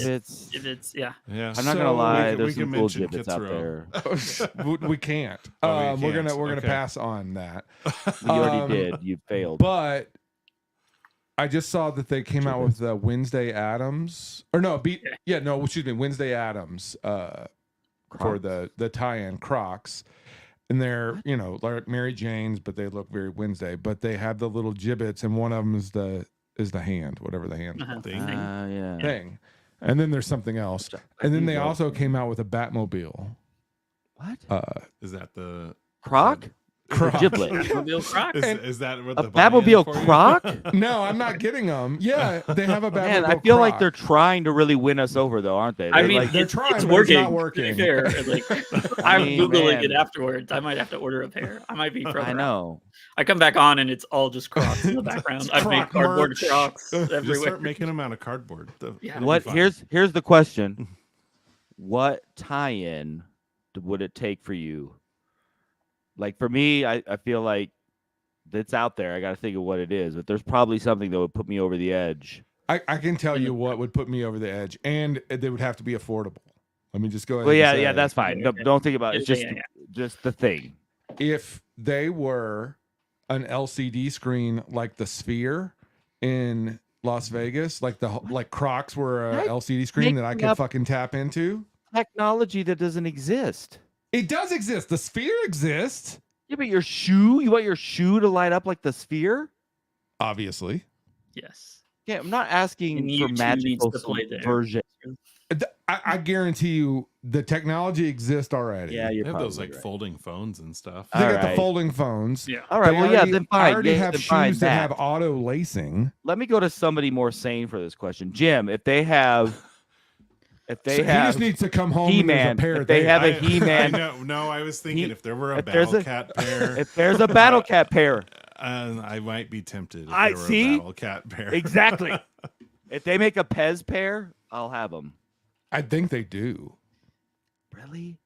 Gibbets. Yeah. Yeah. I'm not So gonna lie. we There's can some cool mention gibbets Kids out Row. there. We can't. Oh, we We're can't. gonna Okay. pass on that. You already did. You failed. But I just saw that they came out with Wednesday Addams, or no, excuse me, Wednesday Addams for Crocs. the tie-in Crocs, and they're like Mary Jane's, but they look very Wednesday. But they have the little gibbets, and one of them is the hand, whatever the hand Thing. Yeah. thing, and then there's something else, and then they also came out with a Batmobile. What? Is that the Croc? Croc. Giblet. Batmobile Croc. is that what A the buy-in Batmobile for you? Croc? No, I'm not getting them. Yeah, they have a Batmobile. Man, I feel like Croc. they're trying to really win us over, though, aren't they? I They're mean, like, they're it's trying, it's but it's working. not working. To be fair, like, I I'm mean, googling man. it afterwards. I might have to order a pair. I might be. I programmed. know. I come back on and it's all just Crocs in the background. I've made Croc cardboard merch. Crocs Just everywhere. start making them out of cardboard. Yeah. It'll be What? fine. Here's the question: what tie-in would it take for you? Like for me, I feel like it's out there. I got to think of what it is, but there's probably something that would put me over the edge. I can tell you what would put me over the edge, and they would have to be affordable. Let me just go ahead. Well, and yeah, say, yeah, that's fine. No, don't think about it. It's Yeah, just the thing. if they were an LCD screen like the Sphere in Las Vegas, like Crocs were a Right. LCD screen that I Making could up- fucking tap into. Technology that doesn't exist. It does exist. The Sphere exists, Yeah, but you want your shoe to light up like the Sphere? obviously. Yes. Yeah, I'm not asking And for U2 magical needs to play there. version. I guarantee you, the technology exists already. Yeah, you're They have probably those like right. folding phones and stuff. They got the Alright. folding phones. Yeah. All right, They well, yeah, already- then I fine. already Yeah, have then fine, shoes that have auto lacing. Let me go to somebody more sane for this question, Jim. If they have, So he just needs to come home. And there's a He-Man, pair if they there. have a He-Man- No, I was thinking He- if there were a if there's Battle a- Cat pair, if there's a Battle Cat pair, I might be tempted. If I there were see. a Battle Cat pair. Exactly. If they make a Pez pair, I'll have them. I think they do. Really?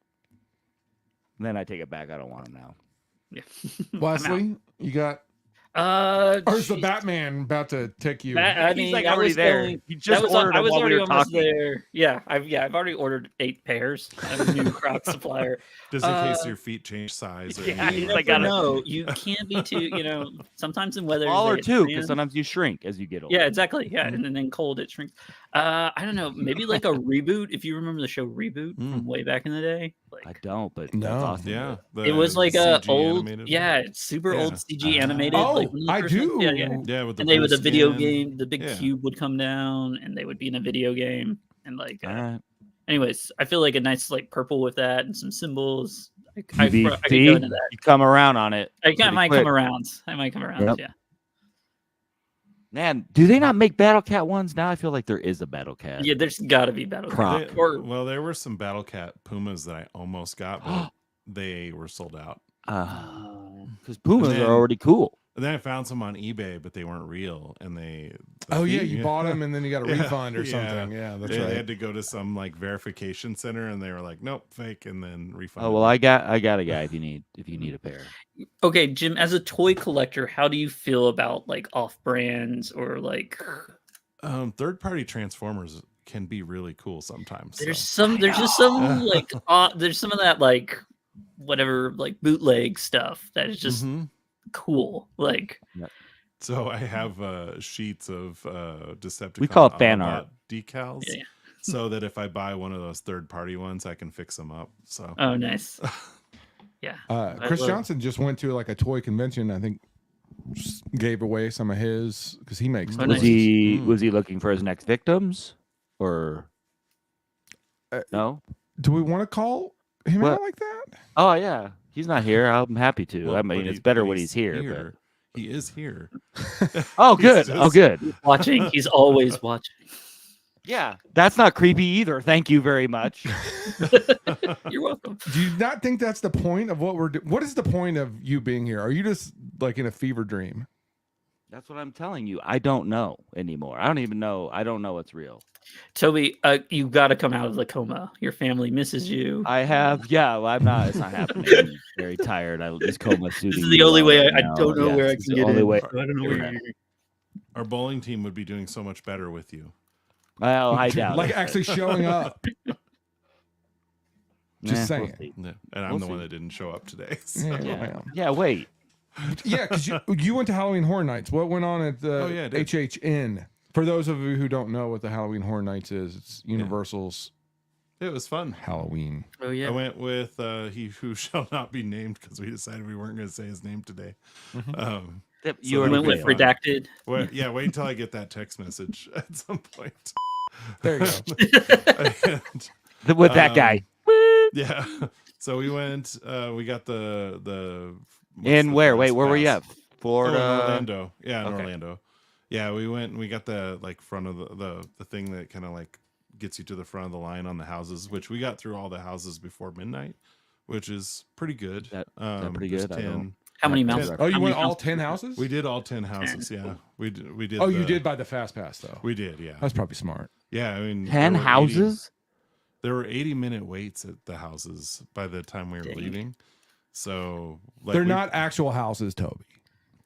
And then I take it back. I don't want them now. Yeah. Wesley, you got. Or Or is the Batman about to take you? I He's mean, like I already was there. going- He just that was, ordered I them was while already we were almost talking. there. Yeah, I've already ordered 8 pairs. I'm a new Crocs supplier. Just in case Uh, your feet change size. Or yeah, you he's You like, never gotta- know. You can't be too. Sometimes in weather. All or they two, because expand. sometimes you shrink as you get older. Yeah, exactly. Yeah, Mm-hmm. and then cold it shrinks. I don't know. Maybe like a reboot. If you remember the show Reboot from way back in the day. Like, I don't, but No. that's awesome. Yeah, it was like a CG old, animated one. yeah, it's super old Yeah. CG animated. Oh, like one of the I first ones. Yeah, do. yeah. Yeah, with the And they blue with a video skin. game, the big Yeah. cube would come down, and they would be in a video game, and like. All right. Anyways, I feel like a nice like purple with that and some symbols. I could UBC, go into that. you come around on it. I pretty might quick. come around. I might come around. Yep. Yeah. Man, do they not make Battle Cat ones now? I feel like there is a Battle Cat. Yeah, there's got to be Battle Croc. Cat. Or Well, there were some Battle Cat Pumas that I almost got, but they were sold out. Because Pumas And then- are already cool. And then I found some on eBay, but they weren't real, and the Oh yeah, feet- you bought them and then you got a Yeah, refund or yeah. something. Yeah, that's They right. had to go to some like verification center, and they were like, "Nope, fake," and then refund. Oh well, I got a guy if you need a pair. okay, Jim, as a toy collector, how do you feel about like off brands or like third-party Transformers can be really cool sometimes. there's so. there's just some like there's some of that like whatever like bootleg stuff that is just Mhm. cool. Like So I have sheets of Decepticon. We call it fan Autobot art. decals, Yeah. so that if I buy one of those third-party ones, I can fix them up. So oh nice. Yeah. Chris love- Johnson just went to like a toy convention. I think just gave away some of his because he makes. Oh, Was nice. he looking for his next victims, or no? Do we want to call him What? out like that? Oh yeah, he's not here. I'm happy to. Well, I mean, but it's he- better but when he's here. He is here. But... Oh good. He's Oh just- good. watching. He's always watching. Yeah, that's not creepy either. Thank you very much. You're welcome. Do you not think that's the point of what we're doing? What is the point of you being here? Are you just like in a fever dream? That's what I'm telling you. I don't know anymore. I don't even know. I don't know what's real. Toby, you got to come out of the coma. Your family misses you. I have. Yeah, well, I'm not. It's not happening. I'm very tired. This coma suiting. This is the only me way. right I now. don't know Yes, where I it's can the get only in. way. I don't know where. Yeah. Our bowling team would be doing so much better with you. Well, I doubt Like it. actually showing up. Just Nah, we'll saying. see. Yeah. And I'm We'll the one see. that didn't show up today. so. Yeah, Yeah. well. Yeah. Wait. Yeah, because you went to Halloween Horror Nights. What went on at the Oh, yeah, I did. HHN? For those of you who don't know what the Halloween Horror Nights is, it's Universal's It was fun. Halloween. Oh yeah. I went with he who shall not be named because we decided we weren't going to say his name today. Um, You So already went with fun. redacted. wait until I get that text message at some point. There you go. And, with that guy. yeah. So we went. We got the. what's In the where? fast Wait, where were you pass? at? Oh, in Florida. Orlando. Yeah, in Okay. Orlando. Yeah, we went and we got the like front of the thing that kind of like gets you to the front of the line on the houses, which we got through all the houses before midnight, which is pretty good. That pretty there's good? I don't- How many Yeah. mouse? Oh, you how went many all mouse- 10 houses? We did all 10 houses. Yeah, we did. Oh, you did by the fast pass though. We did. Yeah. That's probably smart. Yeah. I mean, 10 there were 80 houses? There were 80-minute waits at the houses by the time we were Dang. leaving. So like They're we- not actual houses, Toby.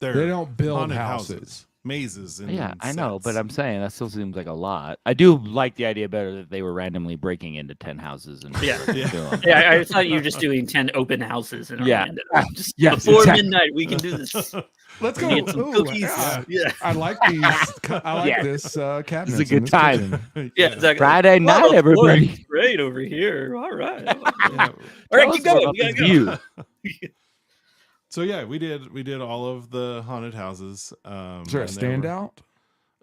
They're They don't build haunted houses. mazes. And Yeah, I know, but sets. I'm saying that still seems like a lot. I do like the idea better that they were randomly breaking into 10 houses and Yeah. Yeah. doing- Yeah, I thought you were just doing 10 open houses in Yeah. Orlando. Just Yes, before exactly. midnight, we can do this. Let's go. We get some Ooh, cookies. yeah. Yeah. I like these. I like Yeah. this cabinet. This is a good time. Yeah, exactly. Friday Oh, night, the floor everybody. is great over here. All right. Yeah. All right, Tell keep us more going. about We gotta this go. view. So yeah, we did all of the haunted houses. Is there a and there were- standout?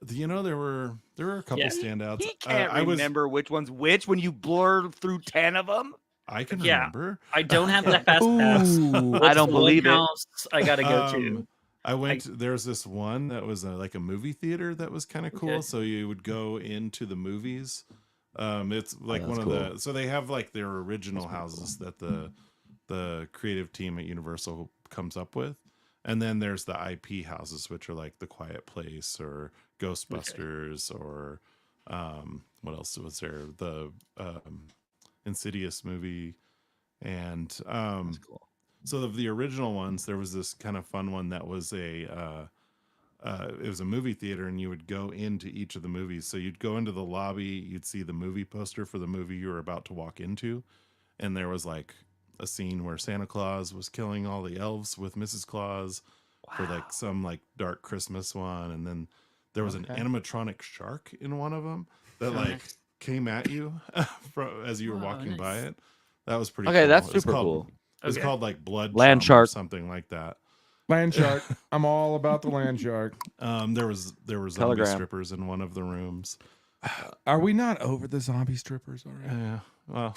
You know, there were a couple Yeah. standouts. He can't I was remember which one's which when you blur through 10 of them. I can Yeah. remember. I don't have that fast pass. Ooh. What's I don't the one believe it. house I gotta go to. I went. There's this one that was like a movie theater that was kind of cool. Okay. So you would go into the movies. It's like that's one of cool. the. So they have like their original houses that the creative team at Universal comes up with, and then there's the IP houses, which are like The Quiet Place or Ghostbusters or what else was there? The Insidious movie, and That's cool. so of the original ones, there was this kind of fun one that was it was a movie theater, and you would go into each of the movies. So you'd go into the lobby, you'd see the movie poster for the movie you were about to walk into, and there was like a scene where Santa Claus was killing all the elves with Mrs. Claus for like some like dark Christmas one, and then there was an Okay. animatronic shark in one of them that Oh, like nice. came at you as you were Oh, walking by nice. it. That was pretty. Okay, cool. that's It was super called- cool. It was Okay. called like Blood Land Chum or shark. something like that. Land shark. I'm all about the land shark. There were zombie Telegram. strippers in one of the rooms. Are we not over the zombie strippers already? Yeah. Well,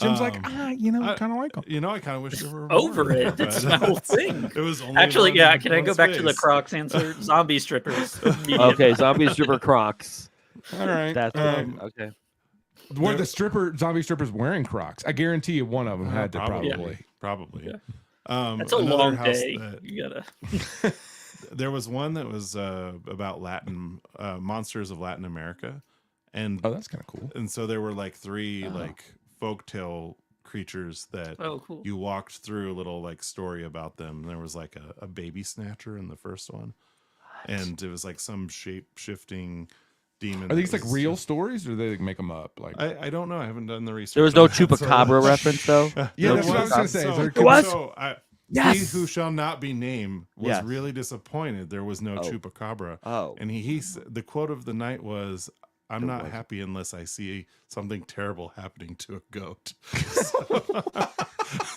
Jim's like, I kind of like them. I kind of wish there were Over more, it. That's but- my whole thing. It was only Actually, one- yeah. Can I one go back to the space. Crocs answer? Zombie strippers. Okay, zombie stripper Crocs. All right. That's okay. Were the zombie strippers wearing Crocs? I guarantee you one of them had to probably. probably. Yeah. Probably. That's a Another long house day. that- You gotta. There was one that was about Latin monsters of Latin America, and Oh, that's kind of cool. and so there were like three like folktale creatures that Oh, cool. you walked through a little like story about them. There was like a baby snatcher in the first one, and it was like some shape shifting demon. Are that these like was real just- stories, or do they like, make them up? Like, I don't know. I haven't done the research. There was no on that, so- chupacabra reference though. yeah, No that's what I was gonna say. Is there- There was? So Yes! he who shall not be named was Yes. really disappointed. There was no Oh. chupacabra. Oh, And the quote of the night was, "I'm There not was. happy unless I see something terrible happening to a goat."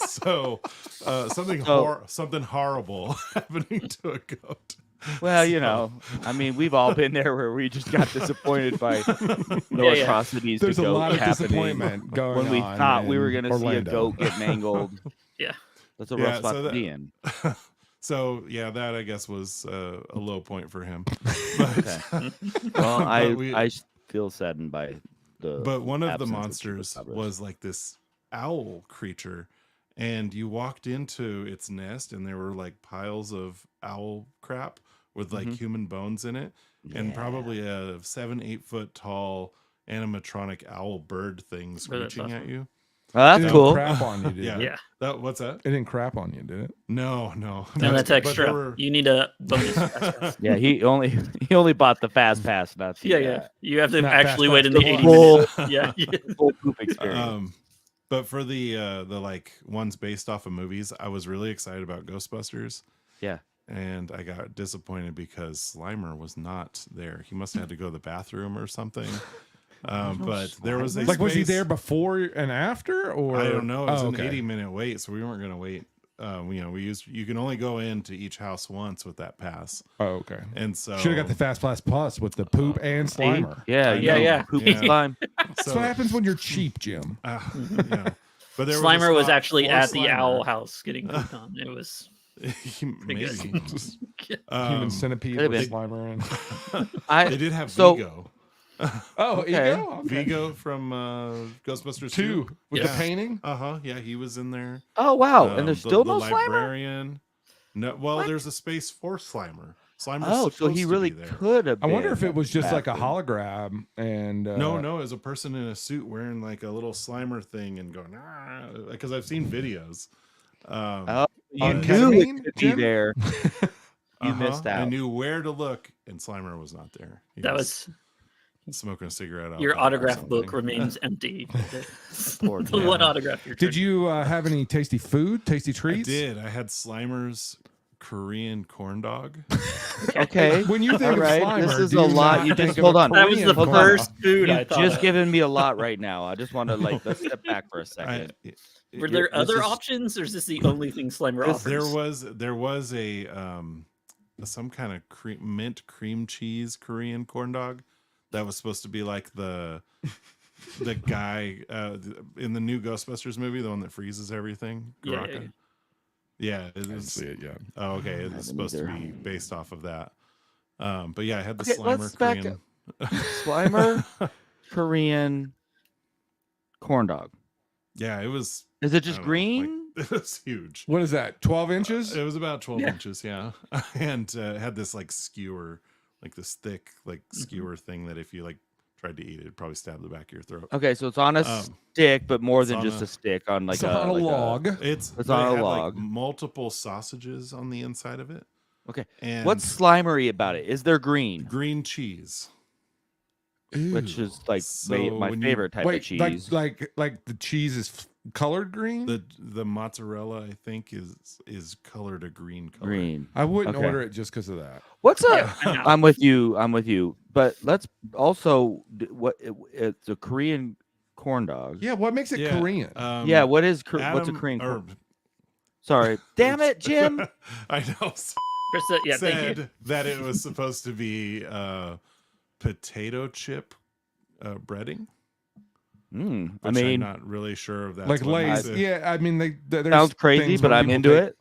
so something horrible happening to a goat. well, I mean, we've all been there where we just got disappointed by no Yeah, yeah. atrocities. there's to a goat lot of happening disappointment going on when we thought we were in going to see a Orlando. goat get mangled. Yeah. That's a Yeah, rough spot so to that- be in. So yeah, that I guess was a low point for him. But, Okay. Well, but I feel saddened by the. But one of the absence of monsters chupacabras. was like this owl creature, and you walked into its nest, and there were like piles of owl crap with like Mhm. human bones in it, and Yeah. probably a 7-8 foot tall animatronic owl bird thing screeching at awesome. you. Oh, that's It didn't cool. crap on you, did Yeah. it? Yeah. What's that? It didn't crap on you, did it? No. No, But- that's but extra. there were- You need a bonus. That's Yeah, he only bought the fast pass, not the yeah. You have to Not actually fast, wait in fast, the the 80 full- minutes. Yeah. full poop experience. But for the like ones based off of movies, I was really excited about Ghostbusters. Yeah. And I got disappointed because Slimer was not there. He must have had to go to the bathroom or something. But there was a Like, was he space- there before and after, or I don't know. It was Oh, an okay. 80-minute wait, so we weren't going to wait. You can only go into each house once with that pass, Oh, okay. and so Should have got the Fast Pass Plus with the poop and See? Slimer. Yeah, I know. Yeah. Poop Yeah. slime. That's what happens when you're cheap, Jim. But there Slimer a was spot actually for at the Slimer. owl house getting pooped on. It was Maybe. Human centipede could've with been. Slimer in. They did have So- Vigo. Oh, Okay. Ego? Okay. Vigo from Ghostbusters 2. Two with Yeah. the painting. Yeah, he was in there. Oh wow, and there's still the no Slimer. librarian. No, well, What? there's a space for Slimer. Slimer's Oh, so supposed he to really be there. could have. I wonder if been it was just like a bathroom. hologram and No, it was a person in a suit wearing like a little Slimer thing and going, because I've seen videos. Oh, you On knew ketamine, it could be Jim? there. You missed I out. knew where to look, and Slimer was not there. He that was smoking a cigarette. out your back or autograph book something. remains empty. Poor The guy. one autograph you're Did you have any tasty food, tasty I treats? did. I had Slimer's Korean corn dog. Okay. When you think All of right, Slimer, this is do a you lot. not You think just of hold a on. That was the Korean corn first dog? food I You've thought just of. given me a lot right now. I just want to let's step back for a second. Were there this other is- options, or is this the only thing Slimer offers? There was a some kind of mint cream cheese Korean corn dog that was supposed to be like the guy in the new Ghostbusters movie, the one that freezes everything. Yeah, Garaka. Yeah, it I didn't is. see it yet. Oh, okay. haven't It's supposed to either. be based off of that. But yeah, I had the Okay, Slimer let's back Korean. Slimer Korean corn dog. Yeah, it was. Is it I just don't know, green? like, it was huge. What is that? 12 inches? It was about 12 Yeah. inches, yeah. And it had this like skewer, like this thick like skewer thing that if you like tried to eat it, it'd probably stab the back of your throat. Okay, so it's on a Um, stick, but more it's than on just a- a stick on like It's on a like log. It's It's but on it a had, log. like multiple sausages on the inside of it. Okay. And What's slimery about it? Is there green, green cheese? which Ooh. is like So my when you- favorite type of Wait, cheese? like the cheese is colored green? The mozzarella, I think, is colored a green color. Green. I wouldn't Okay. order it just because of that. What's a? Yeah, I know. I'm with you. I'm with you. But let's also it's a Korean corn dog. Yeah, what makes it Korean? Yeah, what's a Adam- Korean or- corn? Sorry. Damn it, Jim. I know. Yeah, thank you. Said that it was supposed to be potato chip breading. I Which I'm mean, not really sure if that's Like what Lay's. makes it. Yeah, I mean, there's sounds crazy, things but where I'm people into it.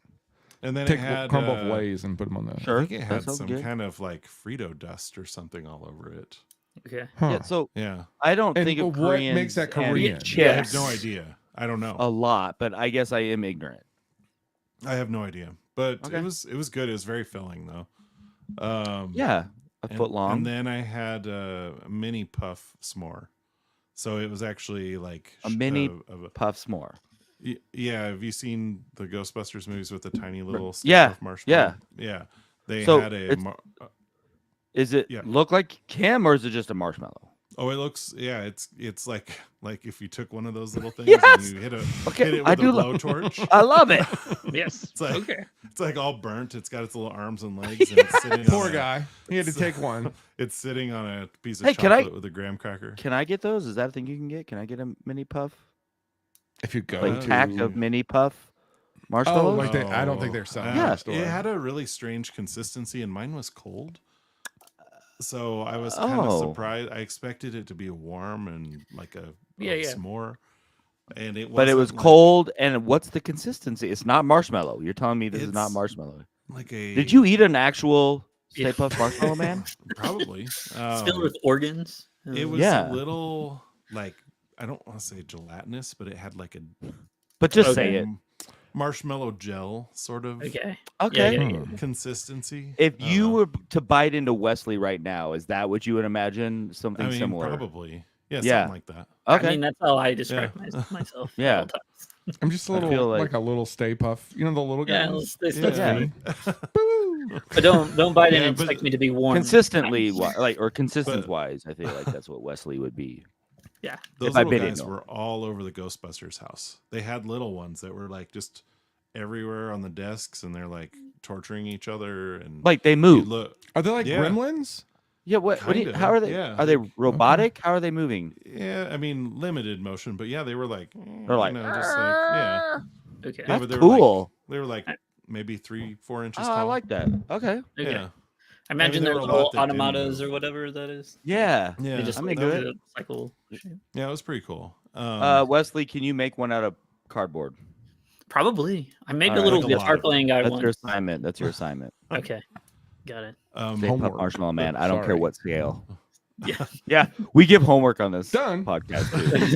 And then Take it had crumble of Lay's and put them on the. Sure. I think it that had sounds some good. kind of like Frito dust or something all over it. Okay. Huh. Yeah, so Yeah, I don't And think of what Koreans makes that and Korean? I Chips. have no idea. I don't know. a lot, but I guess I am ignorant. I have no idea. But Okay. it was good. It was very filling though. Yeah, a and, foot long. And then I had a mini puff s'more. So it was actually like A mini of a- puff s'more. yeah. Have you seen the Ghostbusters movies with the tiny little Yeah, Stay Puft marshmallow? Yeah. They So had a. it's- Is it Yeah. look like Kim or is it just a marshmallow? Oh, it looks. Yeah, it's like if you took one of those little things Yes! and you hit Okay, it I with a do love- blowtorch. I love it. Yes. It's like Okay. it's like all burnt. It's got its little arms and legs. And it's sitting Poor on a- guy. He had to take one. It's sitting on a piece of Hey, can I- chocolate with a graham cracker. Can I get those? Is that a thing you can get? Can I get a mini puff? If you go Like to pack of mini puff oh, marshmallows? like I don't think they're selling. Yeah. in the store. It had a really strange consistency, and mine was cold. So I was kind of Oh. surprised. I expected it to be warm and like a Yeah. s'more, and it. But it was wasn't like- cold, and what's the consistency? It's not marshmallow. You're telling me this is not It's- marshmallow. Like a. Did you eat an actual Stay Yeah. Puft Marshmallow Man? Probably. It's filled with organs. It was Yeah. a little like I don't want to say gelatinous, but it had like a But just Okay. say it. marshmallow gel sort of Okay. Okay. Yeah, yeah, yeah. consistency. If I don't you know. were to bite into Wesley right now, is that what you would imagine? Something I mean, similar. probably. Yeah, Yeah. something like that. Okay. I mean, that's how I describe Yeah. myself. at Yeah. all times. I'm just a I little feel like, like- a little Stay Puff. You know the little Yeah, guys. that's Yeah. me. Boo! But don't bite it Yeah, and but- expect me to be warm. Consistently, or consistence But- wise, I feel like that's what Wesley would be. Yeah. Those If I little bit guys into 'em. were all over the Ghostbusters house. They had little ones that were like just everywhere on the desks, and they're like torturing each other. And Like they you move. look, Are they like Yeah. gremlins? Yeah. What do you, Kinda, how are they? yeah. Are they robotic? How are they moving? yeah, I mean limited motion, but yeah, they were like, They're like, just like yeah, Okay. yeah, That's but they were like- cool. they were like maybe 3-4 inches Oh, tall. I like that. Okay. Okay. Yeah, I imagine there they're were a little lot that didn't automatas move. or whatever that is. Yeah. yeah, They just I'm like into it. do the cycle. shit. yeah. It was pretty cool. Wesley, can you make one out of cardboard? Probably. I made All the right. little Like a lot guitar of them. playing guy That's one. your assignment. That's your assignment. Okay. Got it. Stay Homework. Puft Marshmallow Man. I don't care Sorry. what scale. Yeah. Yeah, we give homework on this Done. podcast.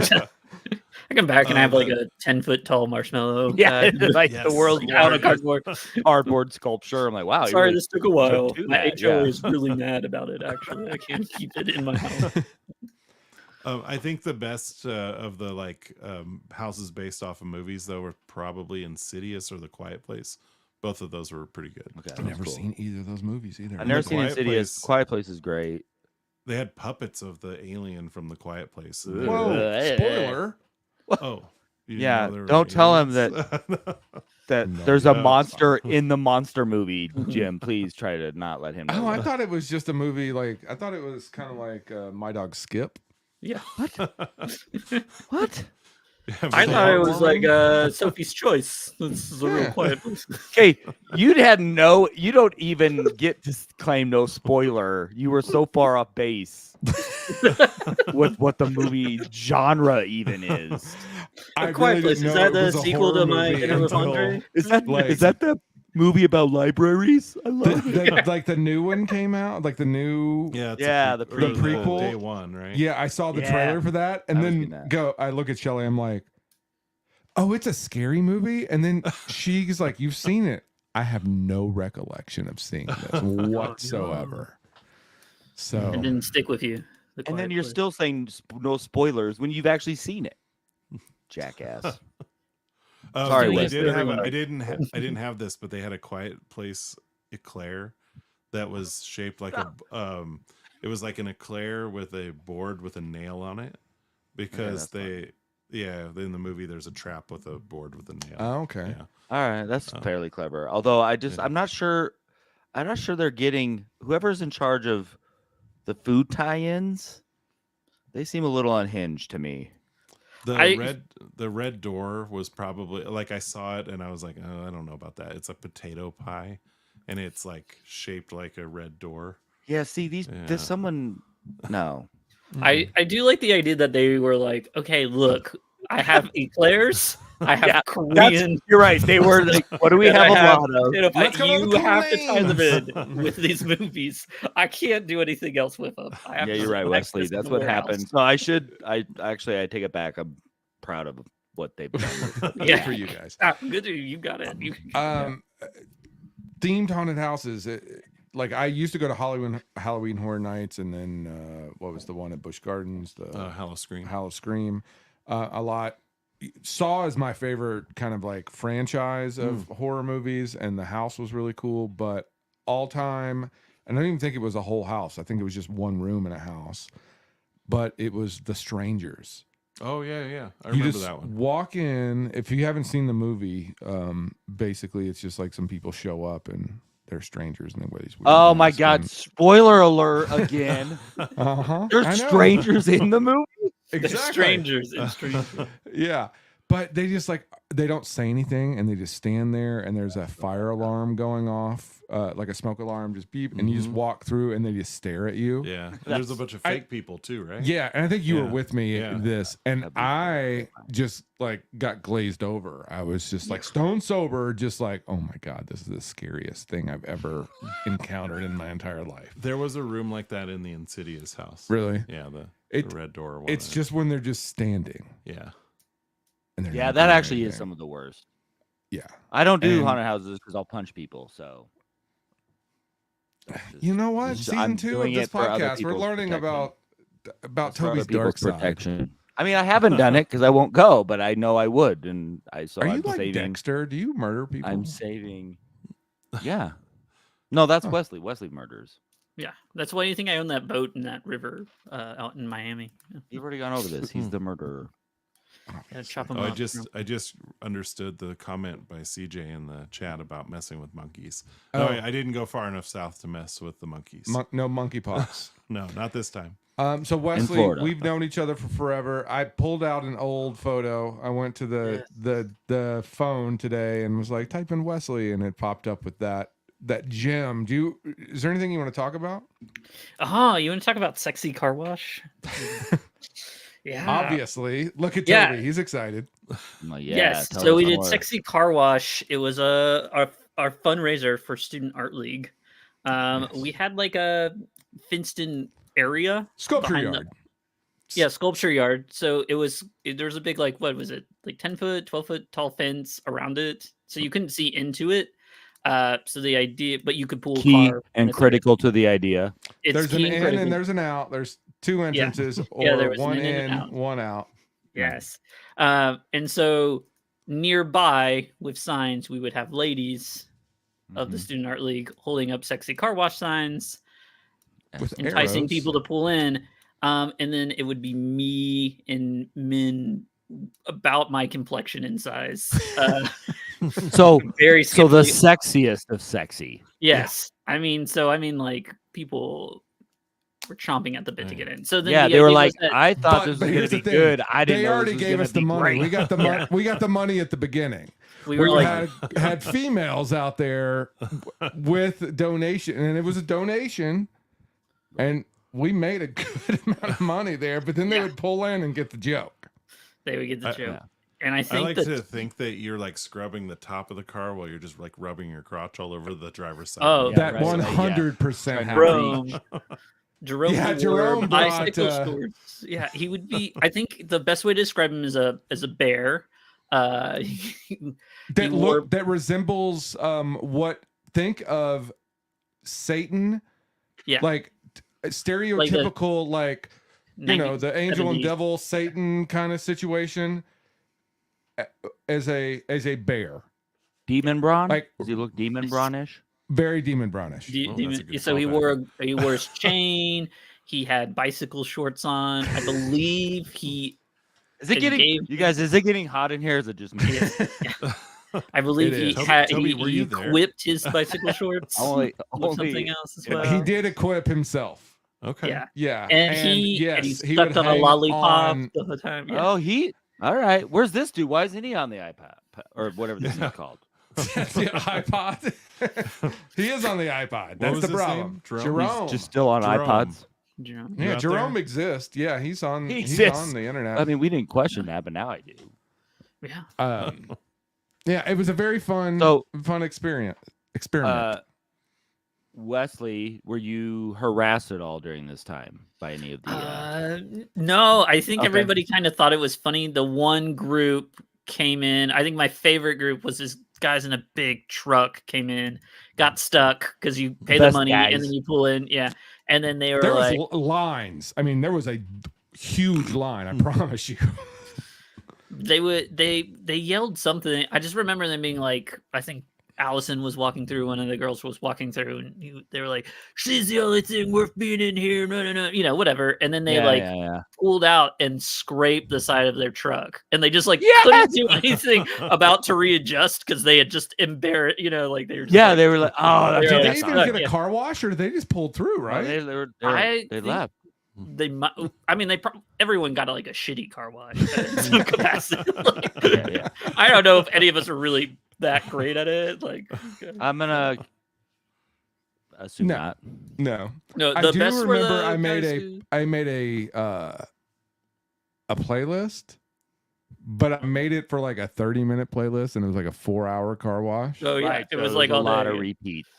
Too. I come back and I have like but- a 10-foot tall marshmallow. Yeah, like Yes. the world's Like, out of largest cardboard. cardboard sculpture. I'm like, wow. you Sorry, really- this took a while. to My that, HO yeah. is really mad about it. Actually, I can't keep it in my house. I think the best of the like houses based off of movies though were probably Insidious or The Quiet Place. Both of those were pretty good. Okay, I've that's never cool. seen either of those movies either. I've never The seen Quiet Insidious. Place- Quiet Place is great. They had puppets of the alien from The Quiet Place. and they Whoa. were- Whoa! Spoiler. Oh, you didn't Yeah, know there were don't tell him aliens? That No, there's a no, it's monster in the monster movie. Jim, please try to not let him know. Oh, I that. thought it was just a movie. Like I thought it was kind of like My Dog Skip. Yeah, What? Yeah, but I they thought had it was one- like Sophie's Choice. This is a real Yeah. quiet place. Okay, you had no. You don't even get to claim no spoiler. You were so far off base with what the movie genre even is. I A Quiet really Place. didn't Is know that it the was a sequel to horror My movie Dinner with until- Andre? Is that Like- the movie about libraries? I love it. Like the new one came out, like the new. Yeah, it's Yeah, a the pre- or prequel. day one, right? Yeah, I saw the Yeah. trailer for that, and I haven't seen then that. I look at Shelly, I'm like, "Oh, it's a scary movie," and then she's like, "You've seen it." I have no recollection of seeing this whatsoever. So It didn't stick with you. The And then Quiet you're Place. still saying no spoilers when you've actually seen it, jackass. Sorry, I Wesley. did have. I didn't have this, but they had a Quiet Place eclair that was shaped like a. It was like an eclair with a board with a nail on it, because that's fun. in the movie there's a trap with a board with a nail. Oh, okay. Yeah. All right, that's Oh. fairly clever. Although Yeah. I'm not sure. I'm not sure they're getting whoever's in charge of the food tie-ins. They seem a little unhinged to me. The red door was probably like I saw it and I was like, oh, I don't know about that. It's a potato pie, and it's like shaped like a red door. Yeah, see there's someone. No, I do like the idea that they were like, okay, look, I have eclairs, I have Korean. You're right. They were like, what do we and have I a lot of? And if Let's go to you the have to tie them Koreans. in with these movies, I can't do anything else with them. I have Yeah, to you're right, select Wesley. this in That's the what warehouse. happened. So I take it back. I'm proud of what they've done. Good Yeah. for you guys. Good, you got it. Themed haunted houses. Like I used to go to Halloween Horror Nights, and then what was the one at Busch Gardens? The Hallow Scream. A lot. Saw is my favorite kind of like franchise of horror movies, and The House was really cool. But all time, and I don't even think it was a whole house. I think it was just one room in a house. But it was The Strangers. Oh yeah. I You remember just that one. walk in. If you haven't seen the movie, basically it's just like some people show up and they're strangers and they wear these weird Oh my masks God! and- Spoiler alert again. Uh-huh. There's I know. strangers in the movie. They're Exactly. strangers in strangers. Yeah. But they just like they don't say anything and they just stand there and there's a fire alarm going off, like a smoke alarm, just beep, and you just walk through and they just stare at you. Yeah. And there's a bunch of fake people too, right? Yeah, and I think you were Yeah. with me Yeah. in this, and That'd be I just like got glazed over. I was just like stone sober, just like, oh my God, this is the scariest thing I've ever encountered in my entire life. There was a room like that in the Insidious house. Really? Yeah, the It- red door one. It's just when they're just standing. yeah. And they're Yeah, not that doing actually is anything. some of the worst. Yeah. I don't do And- haunted houses because I'll punch people. So that's just- You know what? it's just- Season I'm 2 of doing this about other podcast, we're people's learning protection. about It's for other Toby's dark people's side. protection. I mean, I haven't done it because I won't go, but I know I would, and Are I'm you like saving. Dexter? Do you murder people? I'm saving. Yeah. No, that's Huh. Wesley. Wesley murders. Yeah, that's why you think I own that boat in that river out in Miami. You've already gone over this. He's the murderer. Yeah, chop them Oh, up. I just understood the comment by CJ in the chat about messing with monkeys. Oh. No, I didn't go far enough south to mess with the monkeys. No monkeypox. No, not this time. So Wesley, Florida. we've known each other for forever. I pulled out an old photo. I went to the phone today and was like, type in Wesley, and it popped up with that gem. Is there anything you want to talk about? Oh, you want to talk about sexy car wash? Yeah. Obviously, look at Yeah. Toby. He's excited. Well, yeah, Yes. tell So us we did more. sexy car wash. It was our fundraiser for Student Art League. We had like a fenced-in area. Sculpture behind yard. Yeah, sculpture yard. So there was a big, like, what was it, like 10-foot, 12-foot tall fence around it, so you couldn't see into it. So the idea, but you could pull a Key car and if it- critical to the idea. It's There's an key in critical. and there's an out. There's two entrances, Yeah, or there was an one in and in, out. one out. Yes. And so nearby with signs, we would have ladies of the Mhm. Student Art League holding up sexy car wash signs, With enticing arrows. people to pull in. And then it would be me and men about my complexion and size. So, Very so the skimpy. sexiest of sexy. Yes. I mean, like people were chomping at the bit to get in. So then Yeah, the they were idea like, was that- I thought this was but going here's to the be thing. good. I didn't They know already this was gave gonna us the be money. great. We got the money. We got the money at the beginning. we were like, had females out there with donation, and it was a donation, and we made a good amount of money there. But then they Yeah. would pull in and get the joke. they would get the I- joke. yeah. And I I think like that to think that you're like scrubbing the top of the car while you're just like rubbing your crotch all over the driver's side. Oh, Yeah, That right. 100% happened. Jerome, Jerome, Yeah, wore Jerome brought, bicycle shorts. Yeah, he would be. I think the best way to describe him is a bear. That wore- look that resembles think of Satan, Yeah. like stereotypical, like you know, the angel and 1970s. devil Satan kind of situation as a bear, Demon Braun? like Does he look Demon Braunish? very demon brownish. Oh, that's a good So he callback. wore his chain. He had bicycle shorts on. I believe he. Is it It getting gave- you guys? Is it getting hot in here? Or is it just me? I believe It he is. had. Toby, he were you there? equipped his bicycle shorts only, with something else as well. He did equip himself. Okay. Yeah. Yeah, And he yes, he he stuck would on a hang lollipop on- the whole time. Yeah. Oh, All right. Where's this dude? Why isn't he on the iPad or whatever this is called? That's the iPod. He is on the iPod. That's was the his problem. name? Jerome. Just still on Jerome. iPods. Jerome. Yeah, out Jerome there? exists. Yeah, he's on. He He's exists. on the internet. I mean, we didn't question that, but now I do. Yeah. Yeah, it was a very fun experiment. Wesley, were you harassed at all during this time by any of the? No, I think Okay. everybody kind of thought it was funny. The one group came in. I think my favorite group was this guys in a big truck came in, got stuck because you pay the Best money guys. and then you pull in. Yeah. And then they were There like, was lines. I mean, there was a huge line. I promise you. they yelled something. I just remember them being like, I think Allison was walking through, one of the girls was walking through, and they were like, "She's the only thing worth being in here." No, whatever. And then they pulled out and scraped the side of their truck, and they just couldn't do anything about to readjust because they had just embarrassed. They were just they were like, "Oh, that's Did they that's even not- get a car wash, or they just pulled through? Right? They think left. They might. I mean, everyone got a shitty car wash in some capacity. I don't know if any of us are really that great at it. I'm gonna assume not. No. No, I the do best were remember the I made guys I made a playlist, but I made it for like a 30-minute playlist, and it was like a 4-hour car wash. Oh yeah, Right, it so was like a all lot day. of repeats.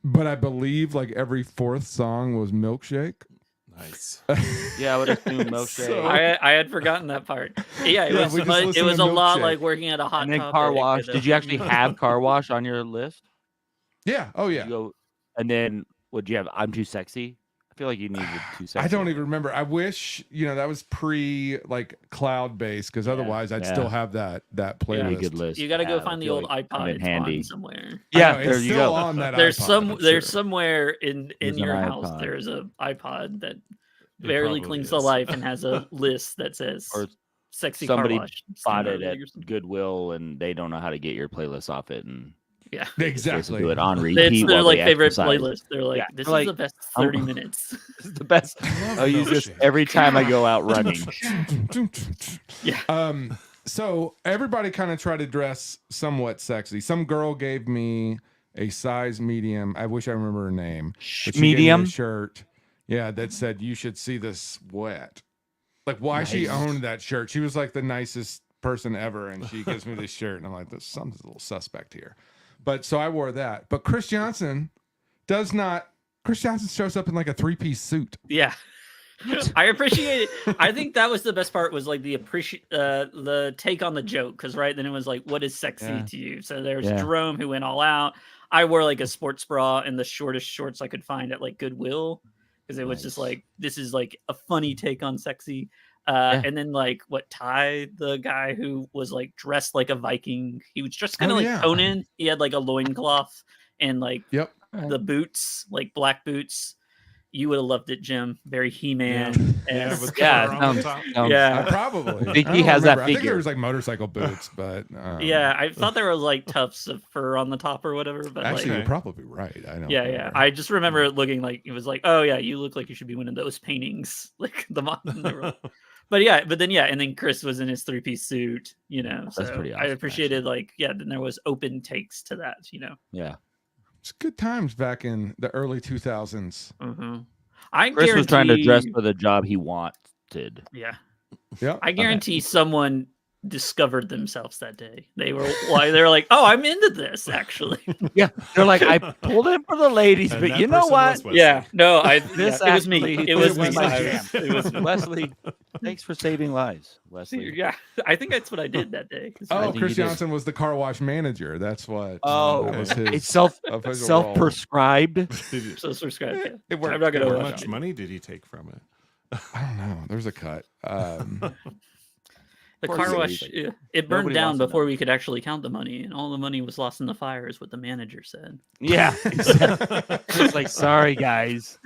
But I believe like every fourth song was Milkshake. Nice. Yeah, I would assume milkshake. So- I had forgotten that part. Yeah, it Yeah, was we just it listened was to a lot Milkshake. like working at a hot And then topic. car wash. Did you actually have car wash on your list? Yeah. Oh Did yeah. you go, and then would you have I'm too sexy? I feel like you needed too sexy. I don't even remember. I wish that was pre cloud based, because otherwise I'd still have that Pretty playlist. good list. You got to go Yeah, I find the feel old like come iPod. in It's handy. on somewhere. Yeah, I know, there it's you still go. on that. There's iPod, I'm there's sure. somewhere in There's your an house. iPod. There's a iPod that It barely probably clings to is. life and has a list that says Or sexy somebody car wash. bought it Standard at or something. Goodwill and they don't know how to get your playlist off it and Yeah. just listen Exactly. to it on It's repeat. their while they favorite exercise. playlist. They're like, Yeah, this they're is the like, best I'm- 30 minutes. This is the best. love I'll use this milkshake. every time I go out running. Yeah. So everybody kind of tried to dress somewhat sexy. Some girl gave me a size medium. I wish I remember her name. But she gave me a Medium. shirt. Yeah, that said you should see the sweat. Like why she Nice. owned that shirt. She was like the nicest person ever, and she gives me this shirt, and I'm like, something's a little suspect here. But so I wore that. But Chris Johnson does not. Chris Johnson shows up in like a 3-piece suit. Yeah. I appreciate it. I think that was the best part was like the take on the joke. Cause right then it was like, what is sexy Yeah. to you? So there's Yeah. Jerome who went all out. I wore like a sports bra and the shortest shorts I could find at like Goodwill. Cause it was just Nice. like, this is like a funny take on sexy. Yeah. And then like Ty, the guy who was like dressed like a Viking, he was just kind of Oh, like yeah. Conan. He had like a loincloth and like Yep. the boots, like black boots. You would have loved it, Jim. Very He-Man. Yeah, esque. with Yeah, color on the sounds- top. sounds- Yeah. Probably. I think I he don't has that remember. I think figure. there was like motorcycle boots, but Yeah, I thought there was like tufts of fur on the top or whatever, but actually, like, you're probably right. I don't. yeah. remember. I just remember it looking like it was like, oh yeah, you look like you should be one of those paintings, like the modern. But yeah, and then Chris was in his 3-piece suit, That's So pretty I awesome, appreciated then there was open takes to that, Yeah. It's good times back in the early 2000s. Mhm. I Chris was trying to dress guarantee- for the job he wanted. Yeah, Yep. I guarantee someone discovered themselves that day. They were like, oh, I'm into this actually. Yeah. They're like, I pulled in for the ladies, And but that you know person what? was Wesley. Yeah, no, This it was me. actually It was was me. my jam. It was me. Wesley, thanks for saving lives, Wesley. Yeah, I think that's what I did that day. I Oh, think Chris you did. Johnson was the car wash manager. That's what. Oh, that was his. It's official role. self-prescribed. Did he- So subscribe. Yeah. It worked. I'm not gonna How It watch much it. money did he take from it? I don't know. There's a cut. The Of car course wash, it is. it burned Nobody down wants to before know. we could actually count the money, and all the money was lost in the fire, is what the manager said. Yeah. Exactly. It's like, sorry guys.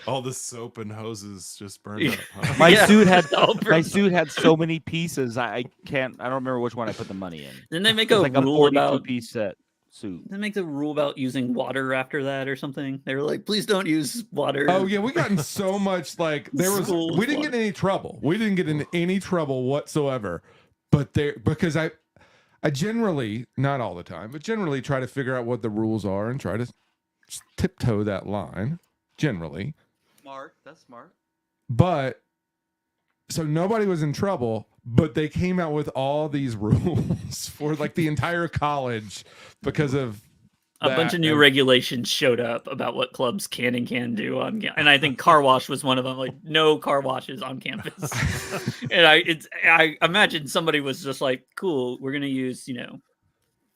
All the soap and hoses just burned up. Huh? My Yeah. suit had All my burned. suit had so many pieces. I don't remember which one I put the money in. Then they make It was a like a rule 42 about piece set. suit. They make the rule about using water after that or something. They were like, please don't use water. Oh yeah, we got in so much like School we didn't get in any trouble. We didn't get in any trouble whatsoever. But because I generally, not all the time, but generally try to figure out what the rules are and try to tiptoe that line. Generally. Smart. That's smart. But so nobody was in trouble, but they came out with all these rules for like the entire college because of a bunch of new regulations showed up about what clubs can and can't do on, and I think car wash was one of them. Like, no car washes on campus. And I imagine somebody was just like, "Cool, we're gonna use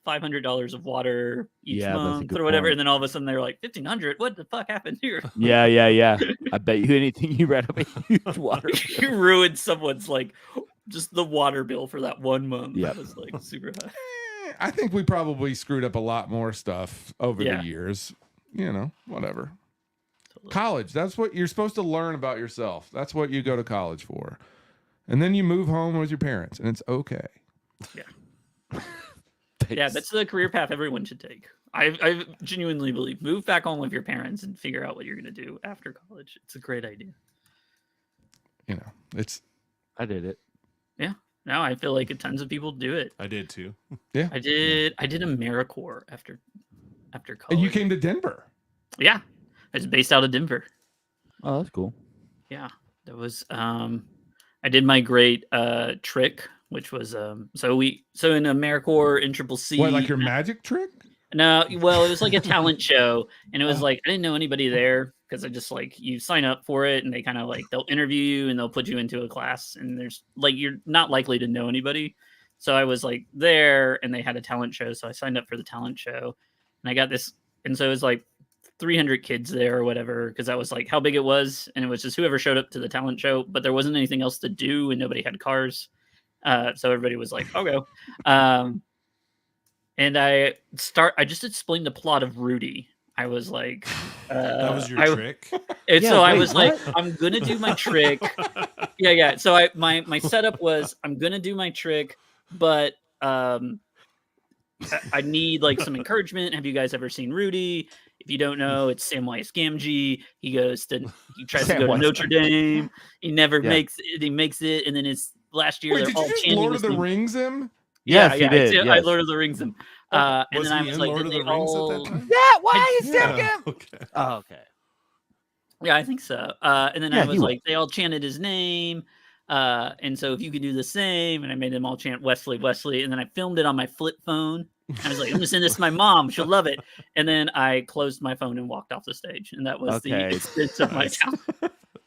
$500 of water each month or whatever," point. and then all of a sudden they're like, $1,500. What the fuck happened here? Yeah. I bet you anything you read up a huge water. You ruined someone's just the water bill for that 1 month. Yep. That was like super high. I think we probably screwed up a lot more stuff over Yeah. the years. Whatever. Totally. College, that's what you're supposed to learn about yourself. That's what you go to college for. And then you move home with your parents, and it's okay. Yeah. Yeah, that's the career path everyone should take. I genuinely believe move back home with your parents and figure out what you're going to do after college. It's a great idea. I did it. Yeah. Now I feel like tons of people do it. I did too. Yeah. I did AmeriCorps after college. And you came to Denver. Yeah. I was based out of Denver. Oh, that's cool. Yeah. That was I did my great trick, which was so in AmeriCorps in CCC. What, like your magic trick? No, well, it was like a talent show, and it was like I didn't know anybody there because I just you sign up for it, and they kind of they'll interview you and they'll put you into a class, and there's you're not likely to know anybody. So I was there, and they had a talent show, so I signed up for the talent show, and I got this, and so it was 300 kids there or whatever, because that was how big it was, and it was just whoever showed up to the talent show, but there wasn't anything else to do, and nobody had cars, so everybody was like, "I'll go." And I just explained the plot of Rudy. I was like, that was your trick. And so I was like, I'm gonna do my trick. Yeah. So my setup was I'm gonna do my trick, but I need some encouragement. Have you guys ever seen Rudy? If you don't know, it's Samwise Gamgee. He tries to go to Notre Dame. He never makes it. He makes it, and then it's last year. Wait, they're did all you just chanting Lord of the his name. Rings him? Yes, you did. I Yes. Lord of the Rings him. And Was then I he was in like, Lord did of the they Rings all... at that time? Yeah, why are you saying Yeah. him? Okay. Oh, okay. Yeah, I think so. And then Yeah, I was he like, they all chanted his name. And so if you could do the same, and I made them all chant Wesley, Wesley. And then I filmed it on my flip phone. I was like, I'm going to send this to my mom. She'll love it. And then I closed my phone and walked off the stage. And that was the extent of my talent.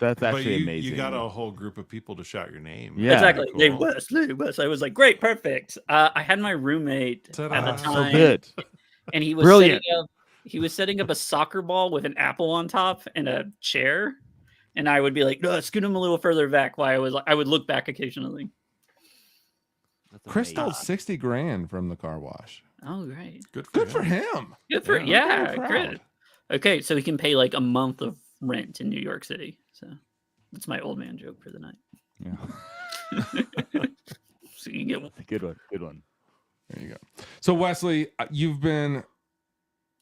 That's actually but amazing. You got a whole group of people to shout your name. Yeah. Exactly. Cool. They Wesley. I was like, great, perfect. I had my roommate Ta-da. at the So time. So good. And he was Brilliant. setting up a soccer ball with an apple on top and a chair. And I would be like, no, scoot him a little further back. While I would look back occasionally. That's Chris amazing. stole $60,000 from the car wash. Oh, great. Good for him. Good for I'm yeah, very proud. great. Okay, so he can pay a month of rent in New York City. So that's my old man joke for the night. Yeah. So you get That's a good one. Good one. There you go. So Wesley, you've been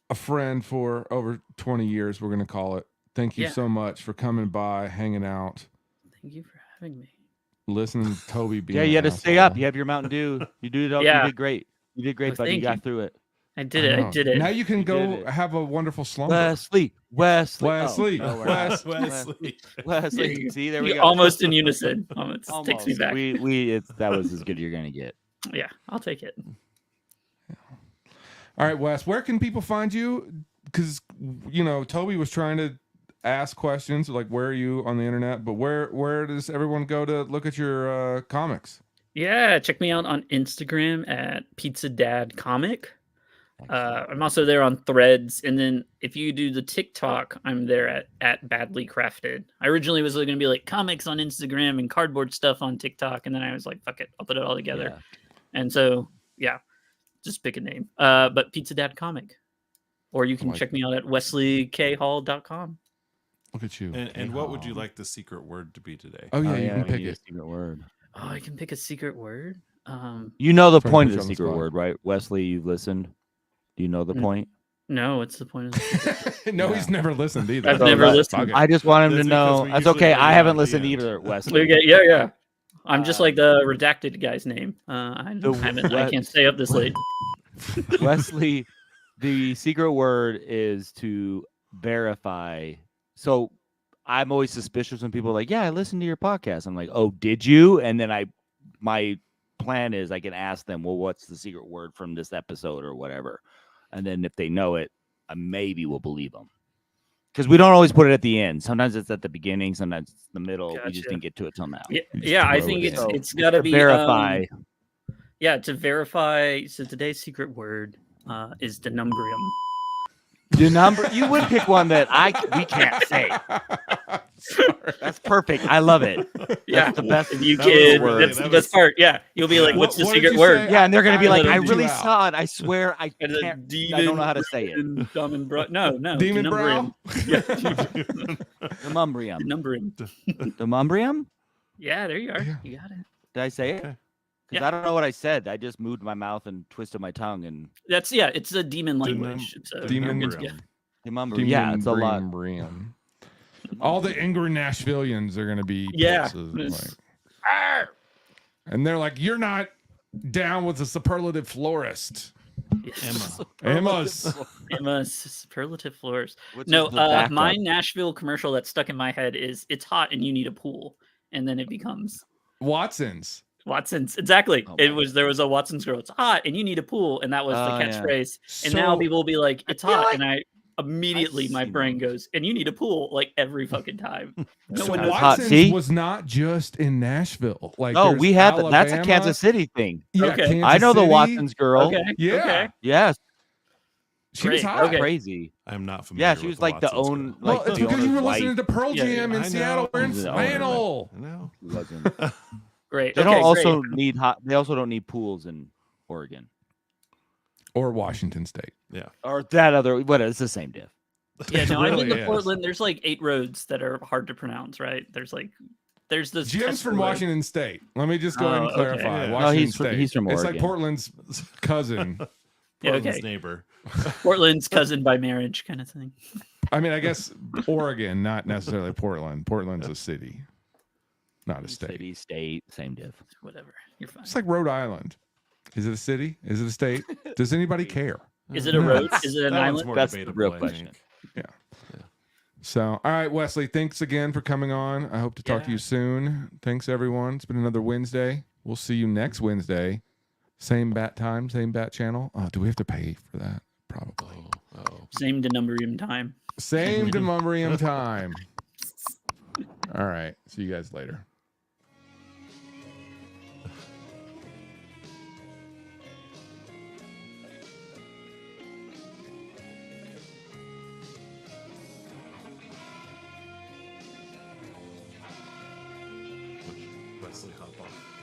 a friend for over 20 years, we're going to call it. Thank you Yeah. so much for coming by, hanging out, Thank you for having me. listening to Toby be Yeah, an you had to stay asshole. up. You have your Mountain Dew. You did it all. Yeah. You did great. You did great, Oh, buddy. You thank got you. through it. I did it. I know. did it. Now you can You go did it. have a wonderful slumber. Wesley. Wesley. Oh, Wesley. Wesley. See, there we go. Almost in unison. Almost takes me Almost. back. That was as good as you're gonna get. Yeah, I'll take it. All right, Wes, where can people find you? Because, Toby was trying to ask questions like, where are you on the internet? But where does everyone go to look at your comics? Yeah, check me out on Instagram at Pizza Dad Comic. I'm also there on Threads, and then if you do the TikTok, I'm there at Badly Crafted. I originally was going to be like comics on Instagram and cardboard stuff on TikTok, and then I was like, fuck it, I'll put it all together. Yeah. And so, yeah, just pick a name. But Pizza Dad Comic, or you can check me out at wesleykHall.com. Look at you. And what would you like the secret word to be today? Oh, yeah, Oh, you can we pick need a it. secret word. Oh, I can pick a secret word. You know the Trying to point put of you the on the secret spot. word, right? Wesley, you've listened. Do you know the Mm. point? No, what's the point of this? No, Yeah. he's never listened either. I've So never let- listened. Okay. I just want him That's to because know. we That's usually okay. bring I it haven't up at the listened end. either, Wesley. Okay, yeah. I'm just like the redacted guy's name. the I can't stay up this late. Wesley, the secret word is to verify. So I'm always suspicious when people are like, "Yeah, I listened to your podcast." I'm like, "Oh, did you?" And then my plan is I can ask them, "Well, what's the secret word from this episode or whatever?" And then if they know it, I maybe will believe them. Because we don't always put it at the end. Sometimes it's at the beginning. Sometimes it's the middle. We just Gotcha. didn't get to it till now. Yeah, I think So it's got to be verify. to verify. So today's secret word is denumbrium. The number you would pick one that we can't say. That's perfect. I love it. Yeah, the best. if you that was can. really- That's that the best was- part. Yeah, you'll be like, Yeah. "What's the What did secret you word?" say? Yeah, and they're gonna be like, "I lettered really you out. saw it. I swear, I And the can't. demon I don't know how to say it. and dumb and no, Demon denumbrium. brow. Yeah, Demumbrium. denumbrium. Demumbrium? Yeah, there you are. Yeah. You got it. Did I say it? Okay. Because Yeah. I don't know what I said. I just moved my mouth and twisted my tongue and It's a demon language. It's a Demon- yeah. demumbrium. Yeah, it's a lot. Demon. All the angry Nashvillians are going to be Yeah. pissed, like- and they're like, "You're not down with the superlative florist." Emma's. Emma's superlative floors. Which No, is the backup. my Nashville commercial that's stuck in my head is "It's hot and you need a pool," and then it becomes Watson's. Watson's. Exactly. Oh It my was there was a Watson's girl. It's hot and you need a pool, and that was the Oh, yeah. catchphrase. And now So- people will be like, "It's I feel hot," like and I immediately my seen brain those. goes, "And you need a pool," like every fucking time. No So one It's knows. hot. Watson's See? was not just in Nashville. Like, No, there's we had that's a Alabama. Kansas City thing. Yeah, Okay. Kansas I know the City. Watson's girl. Okay. Yeah. Okay. Yes, She was Great. hot. Okay. crazy. I'm not familiar. Yeah, she was with like the Watson's own. girl. Well, Like it's the because you were owner's wife. listening to Pearl Yeah, Jam in I Seattle. know. We're in She's the owner. flannel. I know. She wasn't. Great. They okay, don't also great. need hot. They also don't need pools in Oregon Or Washington State. or that other. What? It's the same diff. Yeah, no, I've been really to is. Portland. There's like 8 roads that are hard to pronounce, right? There's the Jim's test from road. Washington State. Let me just go ahead and Oh, clarify. okay. Yeah. No, Washington he's State. he's from It's like Oregon. Portland's cousin. Yeah, Portland's okay. neighbor. Portland's cousin by marriage kind of thing. I mean, I guess Oregon, not necessarily Portland. Portland's a city, not a state. City, state, same diff. Whatever. You're fine. It's like Rhode Island. Is it a city? Is it a state? Does anybody care? Is it a road? Is it an That one's island? more That's the debatable, real I question. think. So, all right, Wesley, thanks again for coming on. I hope to talk to Yeah. you soon. Thanks, everyone. It's been another Wednesday. We'll see you next Wednesday. Same bat time, same bat channel. Oh, do we have to pay for that? Probably. Oh. Same denumbrium time. Same demumbrium time. All right. See you guys later. Wesley hop off.